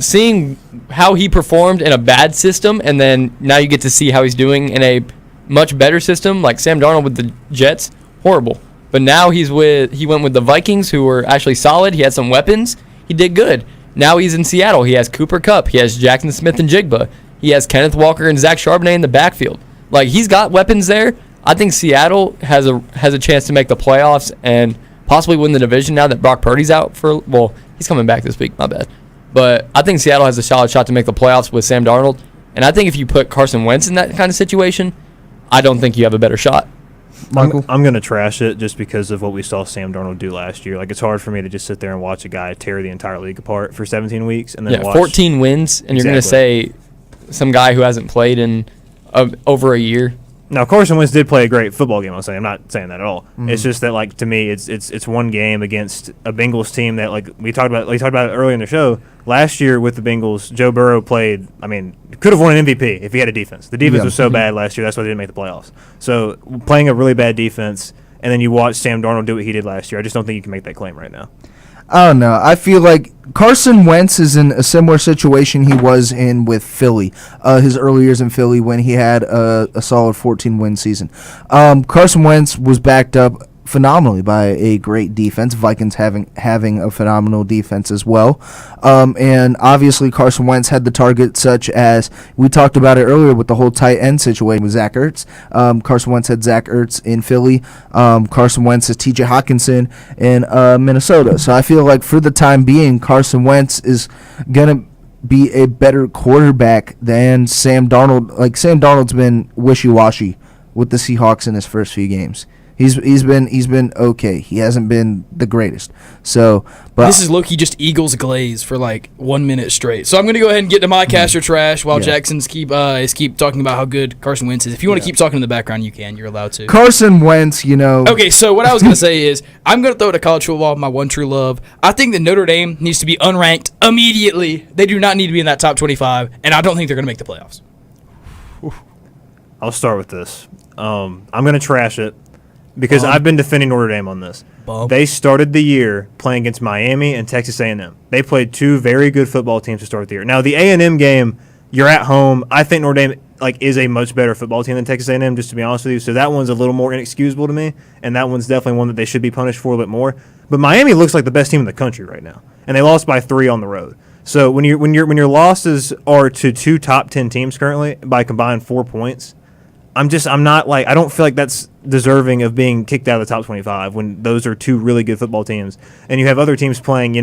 S5: seeing how he performed in a bad system, and then now you get to see how he's doing in a much better system, like Sam Darnold with the Jets, horrible. But now he went with the Vikings, who were actually solid. He had some weapons. he did good. Now he's in Seattle. He has Cooper Kupp. He has Jackson Smith and Jigba. He has Kenneth Walker and Zach Charbonnet in the backfield. Like, he's got weapons there. I think Seattle has a chance to make the playoffs and possibly win the division now that Brock Purdy's out he's coming back this week, my bad. But I think Seattle has a solid shot to make the playoffs with Sam Darnold. And I think if you put Carson Wentz in that kind of situation, I don't think you have a better shot.
S2: Michael?
S4: I'm going to trash it just because of what we saw Sam Darnold do last year. Like, it's hard for me to just sit there and watch a guy tear the entire league apart for 17 weeks and then watch
S5: 14 wins, and you're going to say some guy who hasn't played in over a year.
S4: Now, Carson Wentz did play a great football game. I'm not saying that at all. It's just that, like, to me, it's one game against a Bengals team that, like, we talked about it earlier in the show. Last year with the Bengals, Joe Burrow played. I mean, could have won an MVP if he had a defense. The defense was so bad last year, that's why they didn't make the playoffs. So playing a really bad defense, and then you watch Sam Darnold do what he did last year. I just don't think you can make that claim right now.
S2: I don't know. I feel like Carson Wentz is in a similar situation he was in with Philly, his early years in Philly when he had a solid 14-win season. Carson Wentz was backed up phenomenally by a great defense, Vikings having a phenomenal defense as well. And obviously Carson Wentz had the target such as, we talked about it earlier with the whole tight end situation with Zach Ertz. Carson Wentz had Zach Ertz in Philly. Carson Wentz has TJ Hawkinson in Minnesota. So I feel like for the time being, Carson Wentz is going to be a better quarterback than Sam Darnold. Like, Sam Darnold's been wishy-washy with the Seahawks in his first few games. He's been okay. He hasn't been the greatest. So, but
S3: this is low-key just Eagles glaze for like 1 minute straight. So I'm gonna go ahead and get to my caster trash while Jackson's keep talking about how good Carson Wentz is. If you want to keep talking in the background, you can. You're allowed to.
S2: Carson Wentz,
S3: Okay, so what I was gonna say is I'm gonna throw to college football, my one true love. I think that Notre Dame needs to be unranked immediately. They do not need to be in that top 25, and I don't think they're gonna make the playoffs.
S4: I'll start with this. I'm gonna trash it. Because I've been defending Notre Dame on this. They started the year playing against Miami and Texas A&M. They played two very good football teams to start the year. Now, the A&M game, you're at home. I think Notre Dame is a much better football team than Texas A&M, just to be honest with you. So that one's a little more inexcusable to me, and that one's definitely one that they should be punished for a little bit more. But Miami looks like the best team in the country right now, and they lost by 3 on the road. So when your losses are to 2 top 10 teams currently by combined 4 points, I don't feel like that's deserving of being kicked out of the top 25 when those are 2 really good football teams. And you have other teams playing,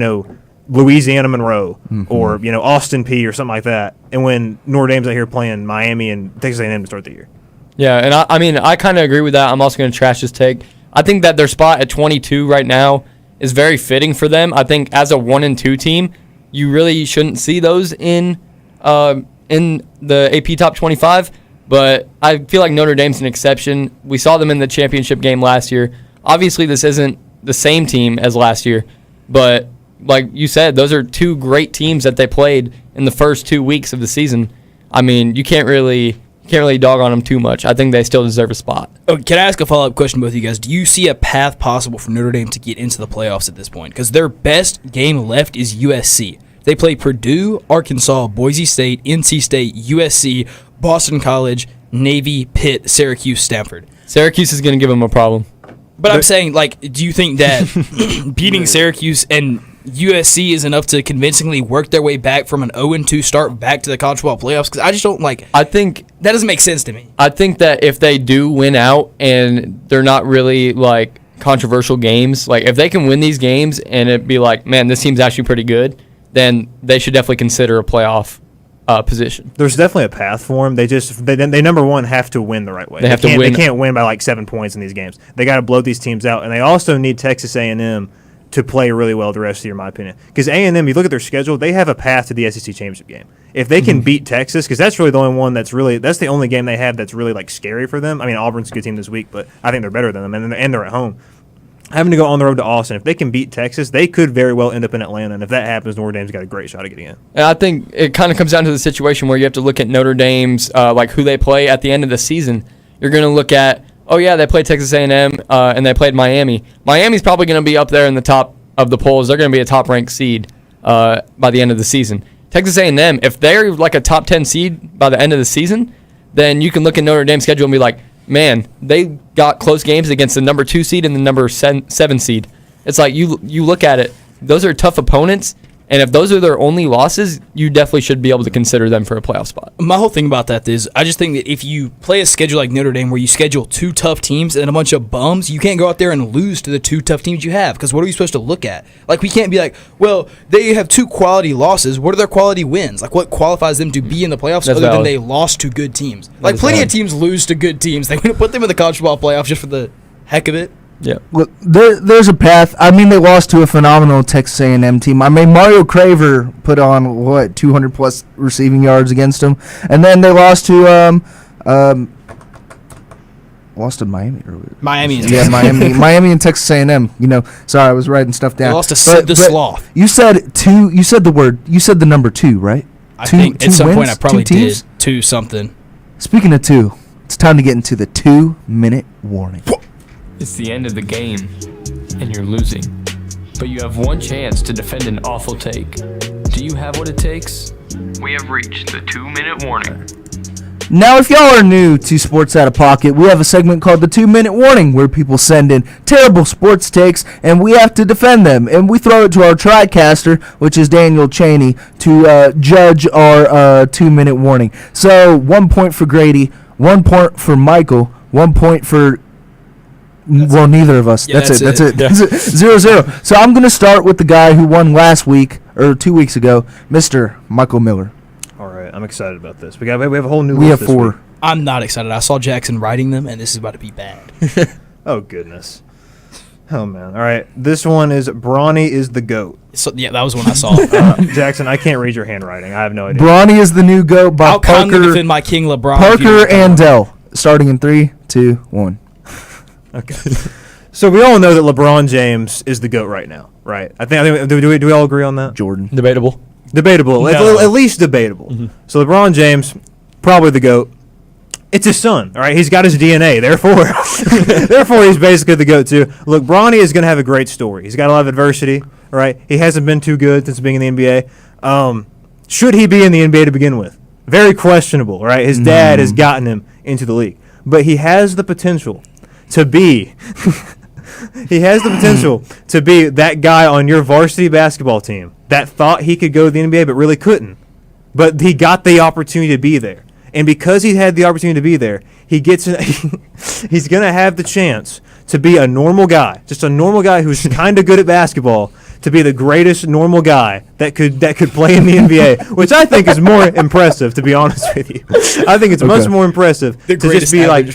S4: Louisiana Monroe or, Austin Peay or something like that. And when Notre Dame's out here playing Miami and Texas A&M to start the year.
S5: Yeah, and I kind of agree with that. I'm also going to trash this take. I think that their spot at 22 right now is very fitting for them. I think as a 1 and 2 team, you really shouldn't see those in the AP top 25. But I feel like Notre Dame's an exception. We saw them in the championship game last year. Obviously, this isn't the same team as last year, but like you said, those are 2 great teams that they played in the first 2 weeks of the season. I mean, you can't really dog on them too much. I think they still deserve a spot.
S3: Oh, can I ask a follow-up question to both of you guys? Do you see a path possible for Notre Dame to get into the playoffs at this point? Because their best game left is USC. They play Purdue, Arkansas, Boise State, NC State, USC, Boston College, Navy, Pitt, Syracuse, Stanford.
S5: Syracuse is going to give them a problem.
S3: But I'm saying, do you think that beating Syracuse and USC is enough to convincingly work their way back from an 0-2 start back to the college football playoffs? Because I just don't I think that doesn't make sense to me.
S5: I think that if they do win out and they're not really controversial games, if they can win these games and it be man, this team's actually pretty good, then they should definitely consider a playoff position.
S4: There's definitely a path for them. They number one have to win the right way.
S5: They to win.
S4: They can't win by 7 points in these games. They got to blow these teams out, and they also need Texas A&M to play really well the rest of the year, in my opinion. Because A&M, you look at their schedule, they have a path to the SEC championship game. If they can beat Texas, because that's really the only one that's the only game they have that's really scary for them. I mean, Auburn's a good team this week, but I think they're better than them, and they're at home. Having to go on the road to Austin, if they can beat Texas, they could very well end up in Atlanta. And if that happens, Notre Dame's got a great shot at getting in.
S5: And I think it kind of comes down to the situation where you have to look at Notre Dame's, who they play at the end of the season. You're going to look at, they played Texas A&M and they played Miami. Miami's probably going to be up there in the top of the polls. They're going to be a top-ranked seed by the end of the season. Texas A&M, if they're a top 10 seed by the end of the season, then you can look at Notre Dame's schedule and be like, man, they got close games against the number 2 seed and the number 7 seed. It's you look at it, those are tough opponents, And if those are their only losses, you definitely should be able to consider them for a playoff spot.
S3: My whole thing about that is I just think that if you play a schedule like Notre Dame where you schedule 2 tough teams and a bunch of bums, you can't go out there and lose to the 2 tough teams you have, because what are we supposed to look at? Like, we can't be like, well, they have 2 quality losses. What are their quality wins? Like, what qualifies them to be in the playoffs
S5: That's
S3: other than
S5: valid.
S3: they lost to good teams? Like, plenty of teams lose to good teams. They want to put them in the college football playoffs just for the heck of it.
S5: Yeah.
S2: Look, there's a path. I mean, they lost to a phenomenal Texas A&M team. I mean, Mario Craver put on 200 plus receiving yards against them, and then they lost to Miami earlier.
S3: Miami.
S2: Yeah, Miami and Texas A&M. Sorry, I was writing stuff down.
S3: They lost to Sid the Sloth.
S2: You said 2. You said the number 2, right?
S3: I think at some point I probably
S2: 2 teams?
S3: did 2 something.
S2: Speaking of 2, it's time to get into the 2-minute warning.
S14: It's the end of the game, and you're losing. But you have one chance to defend an awful take. Do you have what it takes? We have reached the 2-minute warning.
S2: Now, if y'all are new to Sports Out of Pocket, we have a segment called the 2-minute warning, where people send in terrible sports takes, and we have to defend them. And we throw it to our TriCaster, which is Daniel Cheney, to judge our 2-minute warning. So, 1 point for Grady, 1 point for Michael, 1 point for... neither of us.
S3: Yeah,
S2: That's it.
S3: Yeah.
S2: 0-0. So I'm going to start with the guy who won last week, or 2 weeks ago, Mr. Michael Miller.
S4: All right, I'm excited about this. We have a whole new.
S2: We
S4: list
S2: have
S4: this
S2: 4.
S4: week.
S3: I'm not excited. I saw Jackson writing them, and this is about to be bad.
S4: Oh goodness. Oh man. All right, this one is Brawny is the GOAT.
S3: So, yeah, that was one I saw.
S4: Jackson, I can't read your handwriting. I have no idea.
S2: Brawny is the new GOAT by
S3: I'll kindly
S2: Parker,
S3: defend my King LeBron.
S2: Parker Andell. Starting in 3, 2, 1.
S4: Okay. So we all know that LeBron James is the GOAT right now, right? I think do we all agree on that?
S2: Jordan.
S5: Debatable.
S4: Debatable.
S3: No.
S4: At least debatable.
S5: Mm-hmm.
S4: So LeBron James, probably the GOAT. It's his son, all right? He's got his DNA, therefore he's basically the GOAT too. Look, Bronny is going to have a great story. He's got a lot of adversity, all right? He hasn't been too good since being in the NBA. Should he be in the NBA to begin with? Very questionable, right? His dad has gotten him into the league. But he has the potential to be that guy on your varsity basketball team that thought he could go to the NBA but really couldn't. But he got the opportunity to be there. And because he had the opportunity to be there, he's going to have the chance to be a normal guy, just a normal guy who's kind of good at basketball, to be the greatest normal guy that could play in the NBA, which I think is more impressive, to be honest with you. I think it's much more impressive to just be like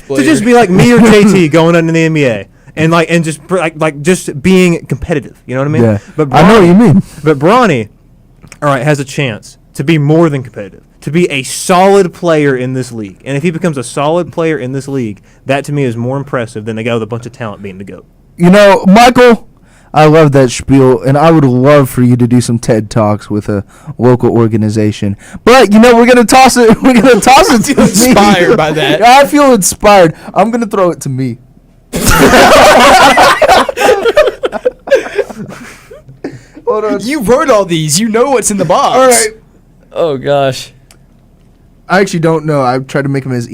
S4: me or JT going into the NBA. And just being competitive, you know what I mean?
S2: Yeah.
S4: But
S2: I know what you mean.
S4: But Bronny, all right, has a chance to be more than competitive, to be a solid player in this league. And if he becomes a solid player in this league, that to me is more impressive than the guy with a bunch of talent being the GOAT.
S2: Michael, I love that spiel, and I would love for you to do some TED Talks with a local organization. But we're gonna toss it. We're gonna toss it to me.
S3: Inspired by that.
S2: I feel inspired. I'm gonna throw it to me. Hold on.
S3: You wrote all these. You know what's in the box.
S2: All right.
S5: Oh, gosh.
S2: I actually don't know. I tried to make him as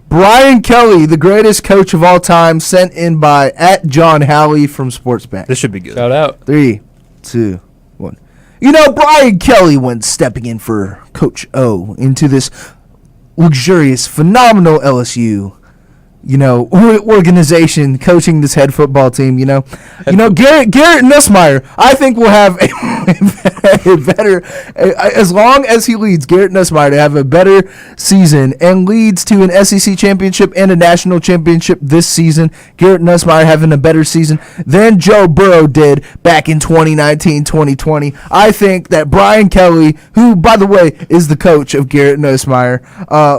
S2: Brian Kelly, the greatest coach of all time, sent in by @JohnHalley from SportsBank.
S4: This should be good.
S5: Shout out.
S2: 3, 2, 1. Brian Kelly went stepping in for Coach O into this luxurious, phenomenal LSU, organization coaching this head football team. Garrett Nussmeier, I think will have a better, as long as he leads Garrett Nussmeier to have a better season and leads to an SEC championship and a national championship this season. Garrett Nussmeier having a better season than Joe Burrow did back in 2019-2020. I think that Brian Kelly, who, by the way, is the coach of Garrett Nussmeier,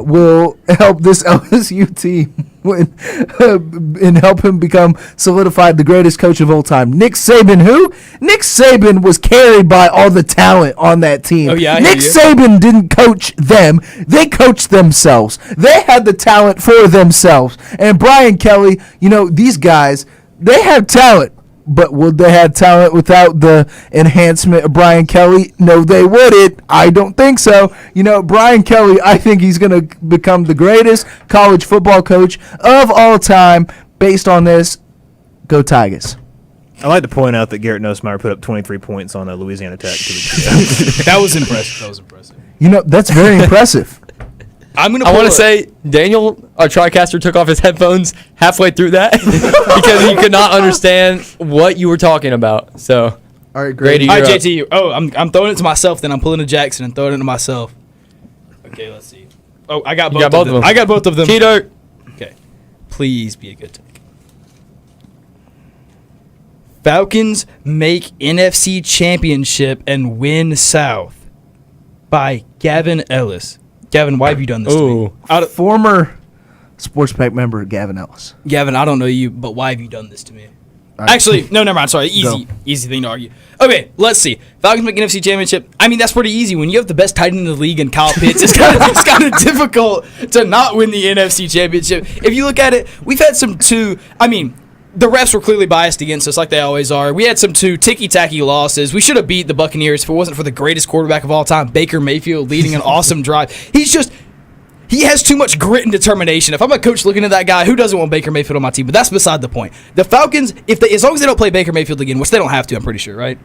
S2: will help this LSU team and help him become solidified the greatest coach of all time. Nick Saban, who? Nick Saban was carried by all the talent on that team.
S3: Oh, yeah,
S2: Nick Saban didn't coach them. They coached themselves. They had the talent for themselves. And Brian Kelly, these guys, they have talent. But would they have talent without the enhancement of Brian Kelly? No, they wouldn't. I don't think so. Brian Kelly, I think he's going to become the greatest college football coach of all time based on this. Go Tigers.
S4: I like to point out that Garrett Nussmeier put up 23 points on Louisiana Tech.
S3: That was impressive.
S2: You know, that's very impressive.
S5: I want to say Daniel, our TriCaster, took off his headphones halfway through that because he could not understand what you were talking about. So,
S2: all right, great.
S3: All right, JT. Oh, I'm throwing it to myself. Then I'm pulling a Jackson and throwing it to myself. Okay, let's see. Oh, I got both of them. I got both of them.
S5: Key dirt.
S3: Okay, please be a good take. Falcons make NFC Championship and win South by Gavin Ellis. Gavin, why have you done this to me?
S2: Former Sports Pack member Gavin Ellis.
S3: Gavin, I don't know you, but why have you done this to me? Actually, no, never mind. Sorry, easy thing to argue. Okay, let's see. Falcons make NFC Championship. I mean, that's pretty easy. When you have the best tight end in the league and Kyle Pitts, it's kind of difficult to not win the NFC Championship. If you look at it, we've had the refs were clearly biased against us like they always are. We had some ticky-tacky losses. We should have beat the Buccaneers if it wasn't for the greatest quarterback of all time, Baker Mayfield, leading an awesome drive. He has too much grit and determination. If I'm a coach looking at that guy, who doesn't want Baker Mayfield on my team? But that's beside the point. The Falcons, as long as they don't play Baker Mayfield again, which they don't have to, I'm pretty sure, right?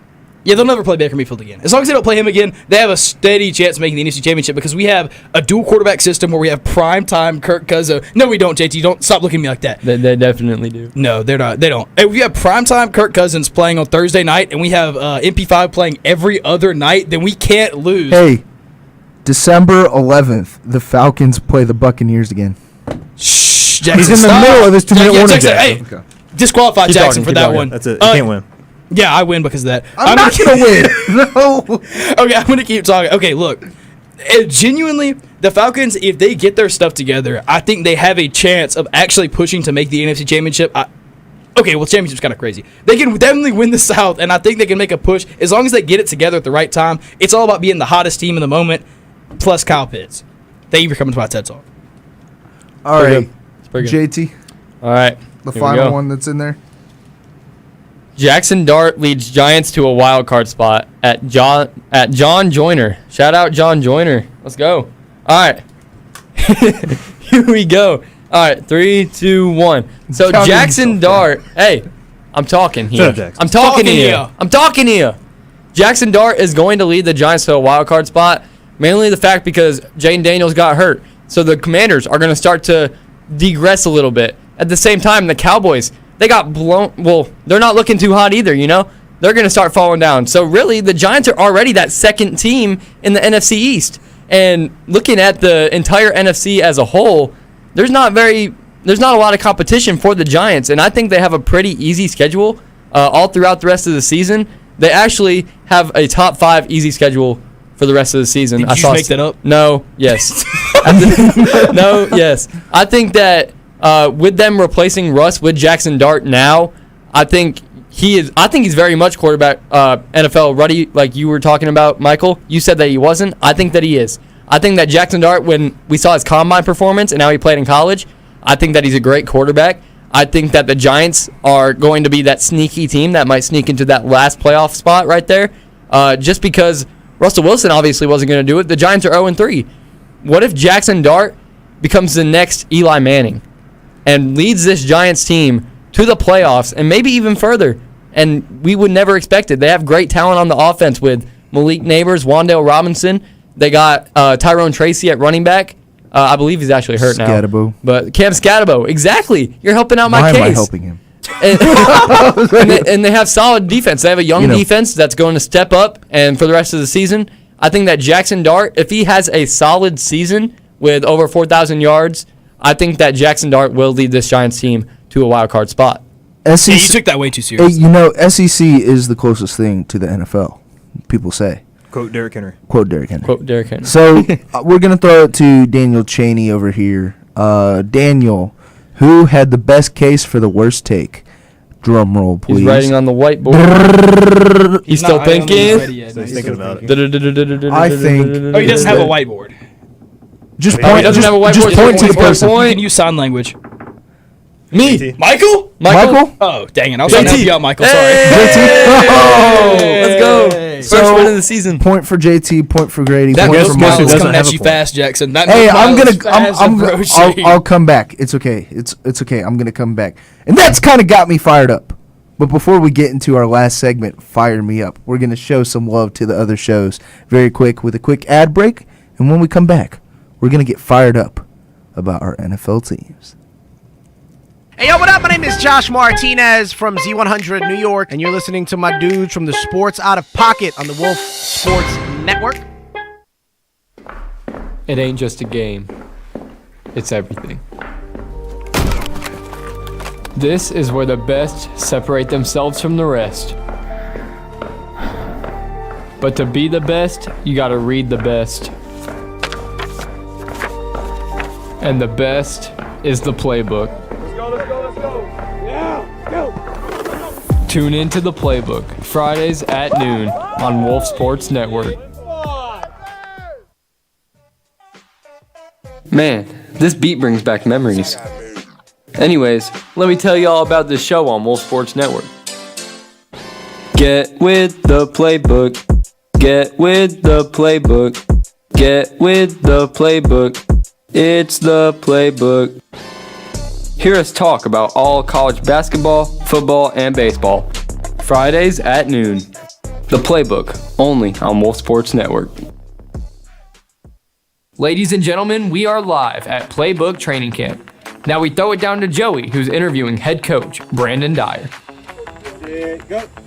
S3: Yeah, they'll never play Baker Mayfield again. As long as they don't play him again, they have a steady chance of making the NFC Championship because we have a dual quarterback system where we have prime-time Kirk Cousins. No, we don't, JT. Don't stop looking at me like that.
S5: They definitely do.
S3: No, they're not. They don't. If we have prime-time Kirk Cousins playing on Thursday night and we have MP5 playing every other night, then we can't lose.
S2: Hey, December 11th, the Falcons play the Buccaneers again.
S3: Shh, Jackson,
S2: he's in the middle of this 2-minute warning.
S3: Hey, disqualify Jackson for that one.
S4: That's it. You can't win.
S3: Yeah, I win because of that.
S2: I'm not going to win. No.
S3: Okay, I'm going to keep talking. Okay, look. Genuinely, the Falcons, if they get their stuff together, I think they have a chance of actually pushing to make the NFC Championship. Championship's kind of crazy. They can definitely win the South, and I think they can make a push. As long as they get it together at the right time, it's all about being the hottest team in the moment, plus Kyle Pitts. Thank you for coming to my TED Talk.
S2: All right, JT.
S5: All right.
S2: The final one that's in there.
S5: Jackson Dart leads Giants to a wild card spot at John Joyner. Shout out John Joyner. Let's go. All right. Here we go. All right, 3, 2, 1. So Jackson Dart. Hey, I'm talking here. I'm talking to you. Jackson Dart is going to lead the Giants to a wild card spot. Mainly the fact because Jaden Daniels got hurt. So the Commanders are going to start to degress a little bit. At the same time, the Cowboys, they got blown. Well, they're not looking too hot either, They're going to start falling down. So really, the Giants are already that second team in the NFC East. And looking at the entire NFC as a whole, there's not a lot of competition for the Giants. And I think they have a pretty easy schedule all throughout the rest of the season. They actually have a top 5 easy schedule for the rest of the season.
S3: Did you just make that up?
S5: No, yes. No, yes. I think that with them replacing Russ with Jackson Dart now, I think he's very much quarterback NFL ready, like you were talking about, Michael. You said that he wasn't. I think that he is. I think that Jackson Dart, when we saw his combine performance and how he played in college, I think that he's a great quarterback. I think that the Giants are going to be that sneaky team that might sneak into that last playoff spot right there. Just because Russell Wilson obviously wasn't going to do it. The Giants are 0-3. What if Jackson Dart becomes the next Eli Manning and leads this Giants team to the playoffs and maybe even further? And we would never expect it. They have great talent on the offense with Malik Neighbors, Wan'Dale Robinson. They got Tyrone Tracy at running back. I believe he's actually hurt now. But Cam Scatabo, exactly. You're helping out my case.
S2: Why am I helping him?
S5: And they have solid defense. They have a young defense that's going to step up. And for the rest of the season, I think that Jackson Dart, if he has a solid season with over 4,000 yards, I think that Jackson Dart will lead this Giants team to a wild card spot.
S3: SEC, you took that way too serious.
S2: SEC is the closest thing to the NFL, people say.
S4: Quote Derrick Henry.
S2: So we're going to throw it to Daniel Chaney over here. Daniel, who had the best case for the worst take? Drum roll, please.
S5: He's writing on the whiteboard. He's still thinking.
S4: He's thinking about it.
S2: I think.
S3: Oh, he doesn't have a whiteboard.
S2: Just point to the person.
S3: You can use sign language.
S5: Me.
S3: Michael? Oh, dang it. I was trying to help you out, Michael. Sorry.
S5: Let's go. First win of the season.
S2: Point for JT, point for Grady,
S3: that
S2: point for Miles.
S3: Coming at you fast, Jackson.
S2: I'll come back. It's okay. It's okay. I'm going to come back. And that's kind of got me fired up. But before we get into our last segment, Fire Me Up, we're going to show some love to the other shows very quick with a quick ad break. And when we come back, we're going to get fired up about our NFL teams.
S8: Hey, yo, what up? My name is Josh Martinez from Z100 New York, and you're listening to my dudes from the Sports Out of Pocket on the Wolf Sports Network.
S14: It ain't just a game. It's everything. This is where the best separate themselves from the rest. But to be the best, you gotta read the best. And the best is the playbook. Let's go. Yeah, go. Tune into the playbook, Fridays at noon on Wolf Sports Network. Man, this beat brings back memories. Anyways, let me tell you all about this show on Wolf Sports Network. Get with the playbook. Get with the playbook. Get with the playbook. It's the playbook. Hear us talk about all college basketball, football, and baseball. Fridays at noon. The playbook, only on Wolf Sports Network. Ladies and gentlemen, we are live at Playbook Training Camp. Now we throw it down to Joey, who's interviewing head coach Brandon Dyer.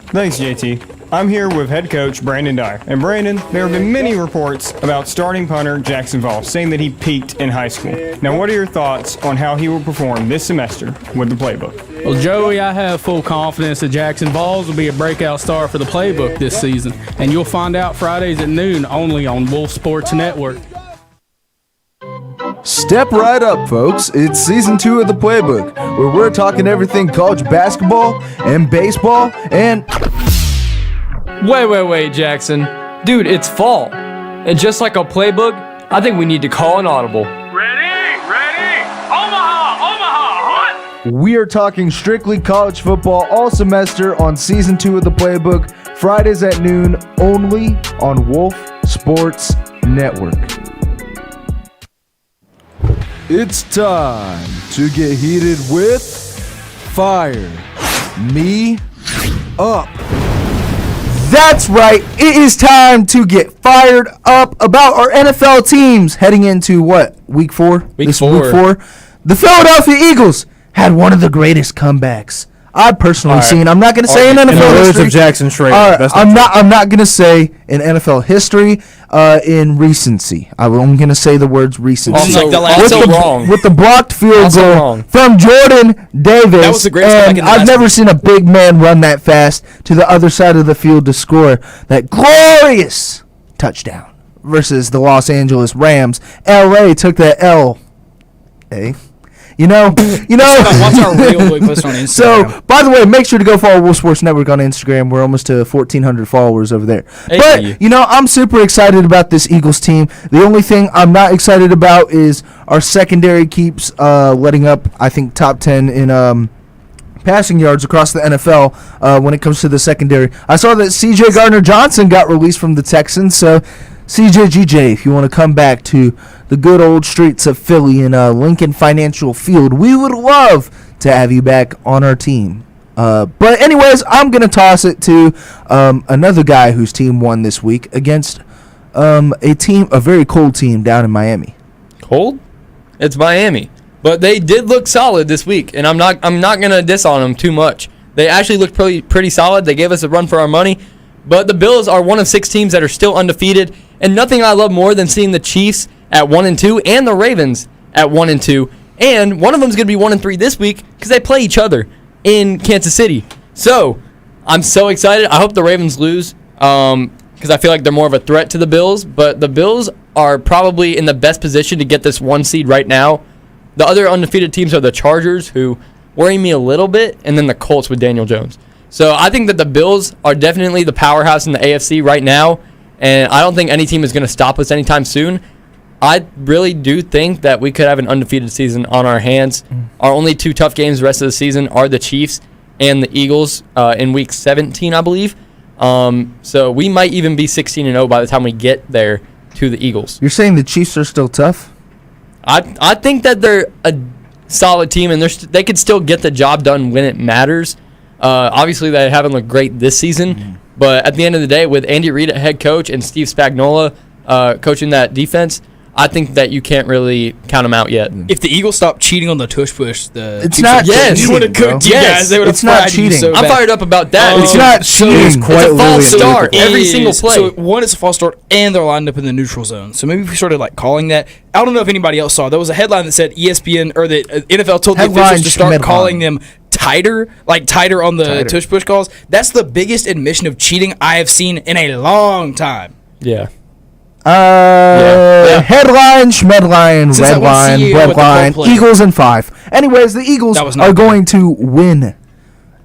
S15: Thanks, JT. I'm here with head coach Brandon Dyer. And Brandon, there have been many reports about starting punter Jackson Voss saying that he peaked in high school. Now, what are your thoughts on how he will perform this semester with the playbook?
S16: Well, Joey, I have full confidence that Jackson Voss will be a breakout star for the playbook this season. And you'll find out Fridays at noon only on Wolf Sports Network.
S2: Step right up, folks. It's season 2 of the playbook, where we're talking everything college basketball and baseball and...
S14: Wait, Jackson. Dude, it's fall. And just like a playbook, I think we need to call an audible.
S10: Ready! Omaha, hot!
S2: We are talking strictly college football all semester on season 2 of the playbook, Fridays at noon, only on Wolf Sports Network. It's time to get heated with Fire Me Up. That's right. It is time to get fired up about our NFL teams heading into what? Week 4?
S5: Week 4.
S2: Week 4. The Philadelphia Eagles had one of the greatest comebacks I've personally seen. I'm not going to say in NFL history.
S4: In the words of Jackson Schrader.
S2: I'm not going to say in NFL history. In recency, I'm going to say the words recency. With the blocked field goal from Jordan Davis. That was the greatest comeback in the I've never seen a big man run that fast to the other side of the field to score that glorious touchdown versus the Los Angeles Rams. LA took that L. You know.
S3: What's our real big post on Instagram?
S2: So, by the way, make sure to go follow Wolf Sports Network on Instagram. We're almost to 1,400 followers over there.
S5: Hey.
S2: But, I'm super excited about this Eagles team. The only thing I'm not excited about is our secondary keeps letting up, I think, top 10 in passing yards across the NFL when it comes to the secondary. I saw that C.J. Gardner-Johnson got released from the Texans, so CJGJ, if you want to come back to the good old streets of Philly in Lincoln Financial Field, we would love to have you back on our team. But anyways, I'm going to toss it to another guy whose team won this week against a very cold team down in Miami.
S5: Cold? It's Miami. But they did look solid this week, and I'm not going to diss on them too much. They actually looked pretty solid. They gave us a run for our money. But the Bills are one of 6 teams that are still undefeated, and nothing I love more than seeing the Chiefs at 1-2 and the Ravens at 1-2. And one of them is going to be 1-3 this week because they play each other in Kansas City. So I'm so excited. I hope the Ravens lose because I feel like they're more of a threat to the Bills. But the Bills are probably in the best position to get this 1 seed right now. The other undefeated teams are the Chargers, who worry me a little bit, and then the Colts with Daniel Jones. So I think that the Bills are definitely the powerhouse in the AFC right now, and I don't think any team is going to stop us anytime soon. I really do think that we could have an undefeated season on our hands. Our only 2 tough games the rest of the season are the Chiefs and the Eagles in Week 17, I believe. So we might even be 16-0 by the time we get there to the Eagles.
S2: You're saying the Chiefs are still tough?
S5: I think that they're a solid team, and they could still get the job done when it matters. Obviously, they haven't looked great this season, but at the end of the day, with Andy Reid at head coach and Steve Spagnuolo coaching that defense, I think that you can't really count them out yet.
S3: If the Eagles stopped cheating on the tush push,
S2: it's not cheating.
S3: You would have cooked you guys. They would have
S2: it's not cheating.
S3: So
S5: I'm fired up about that.
S2: It's not cheating.
S5: It's a false start every single play.
S3: So one, it's a false start, and they're lined up in the neutral zone. So maybe if we started calling that. I don't know if anybody else saw. There was a headline that said ESPN or the NFL told the officials to start calling them tighter on the tush push calls. That's the biggest admission of cheating I have seen in a long time.
S5: Yeah.
S2: Headline, schmedline, red line, breadline, Eagles in 5. Anyways, the Eagles are going to win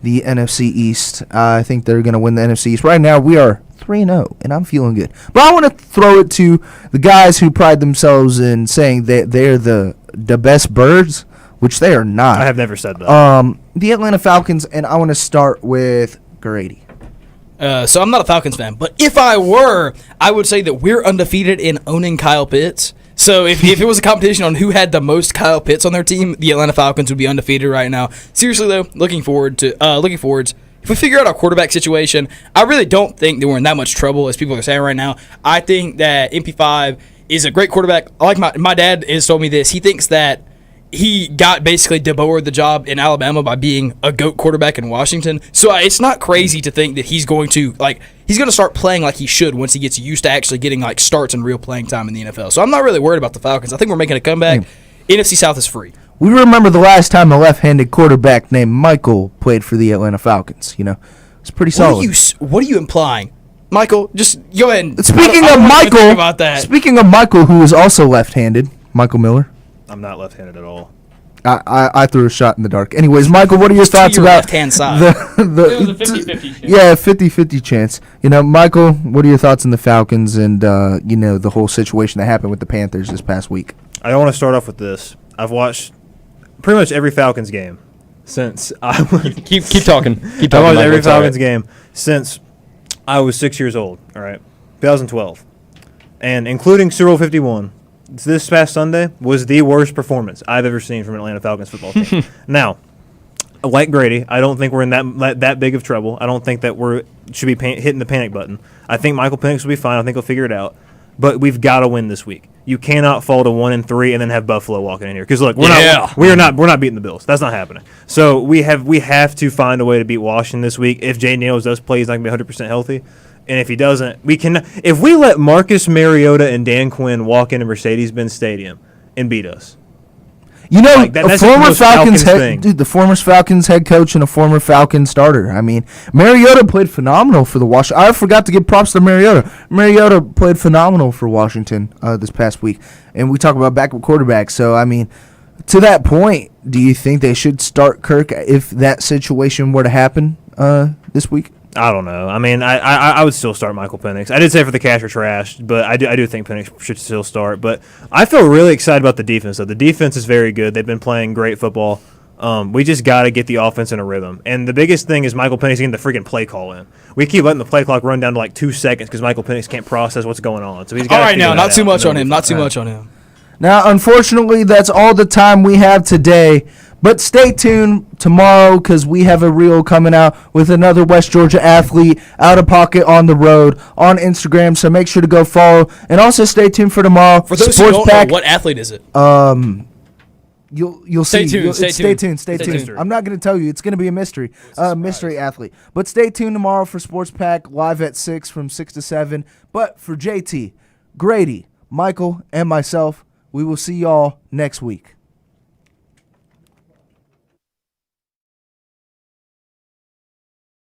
S2: the NFC East. I think they're going to win the NFC East. Right now, we are 3-0, and I'm feeling good. But I want to throw it to the guys who pride themselves in saying that they're the best birds, which they are not.
S4: I have never said that.
S2: The Atlanta Falcons, and I want to start with Grady.
S3: So I'm not a Falcons fan, but if I were, I would say that we're undefeated in owning Kyle Pitts. So if it was a competition on who had the most Kyle Pitts on their team, the Atlanta Falcons would be undefeated right now. Seriously though, looking forwards. If we figure out our quarterback situation, I really don't think that we're in that much trouble as people are saying right now. I think that MP5 is a great quarterback. I like my dad has told me this. He thinks that he got basically DeBoer the job in Alabama by being a GOAT quarterback in Washington. So it's not crazy to think that he's going to start playing like he should once he gets used to actually getting starts and real playing time in the NFL. So I'm not really worried about the Falcons. I think we're making a comeback. NFC South is free.
S2: We remember the last time a left-handed quarterback named Michael played for the Atlanta Falcons. It's pretty solid.
S3: What are you implying? Michael, just go ahead and
S2: Speaking of Michael, who is also left-handed, Michael Miller.
S4: I'm not left-handed at all.
S2: I threw a shot in the dark. Anyways, Michael, what are your thoughts about
S3: left-hand side?
S5: It was a 50-50 chance.
S2: Yeah, 50-50 chance. Michael, what are your thoughts on the Falcons and the whole situation that happened with the Panthers this past week?
S4: I want to start off with this. I've watched pretty much every Falcons game since I was
S5: keep talking. Keep talking.
S4: I watched every Falcons game since I was 6 years old. All right, 2012, and including Super Bowl 51. This past Sunday was the worst performance I've ever seen from an Atlanta Falcons football team. Now, like Grady, I don't think we're in that big of trouble. I don't think that should be hitting the panic button. I think Michael Penix will be fine. I think he'll figure it out. But we've got to win this week. You cannot fall to 1-3 and then have Buffalo walking in here. Because look, we're not beating the Bills. That's not happening. So we have to find a way to beat Washington this week. If Jay Daniels does play, he's not gonna be 100% healthy. And if he doesn't, we can. If we let Marcus Mariota and Dan Quinn walk into Mercedes-Benz Stadium and beat us,
S2: the former Falcons head coach and a former Falcons starter. I mean, Mariota played phenomenal for the Washington. I forgot to give props to Mariota. Mariota played phenomenal for Washington this past week, and we talk about backup quarterbacks. So I mean, to that point, do you think they should start Kirk if that situation were to happen this week?
S4: I don't know. I mean, I would still start Michael Penix. I did say for the cash or trash, but I do think Penix should still start. But I feel really excited about the defense, though. The defense is very good. They've been playing great football. We just got to get the offense in a rhythm. And the biggest thing is Michael Penix getting the freaking play call in. We keep letting the play clock run down to 2 seconds because Michael Penix can't process what's going on. So he's got.
S3: All right, now, not too much on him. Not too much on him.
S2: Now, unfortunately, that's all the time we have today. But stay tuned tomorrow because we have a reel coming out with another West Georgia athlete out of pocket on the road on Instagram. So make sure to go follow. And also stay tuned for tomorrow.
S3: For those who don't know, what athlete is it?
S2: You'll see. Stay tuned. I'm not going to tell you. It's going to be a mystery. Mystery athlete. But stay tuned tomorrow for Sports Pack live at 6 from 6 to 7. But for JT, Grady, Michael, and myself, we will see y'all next week.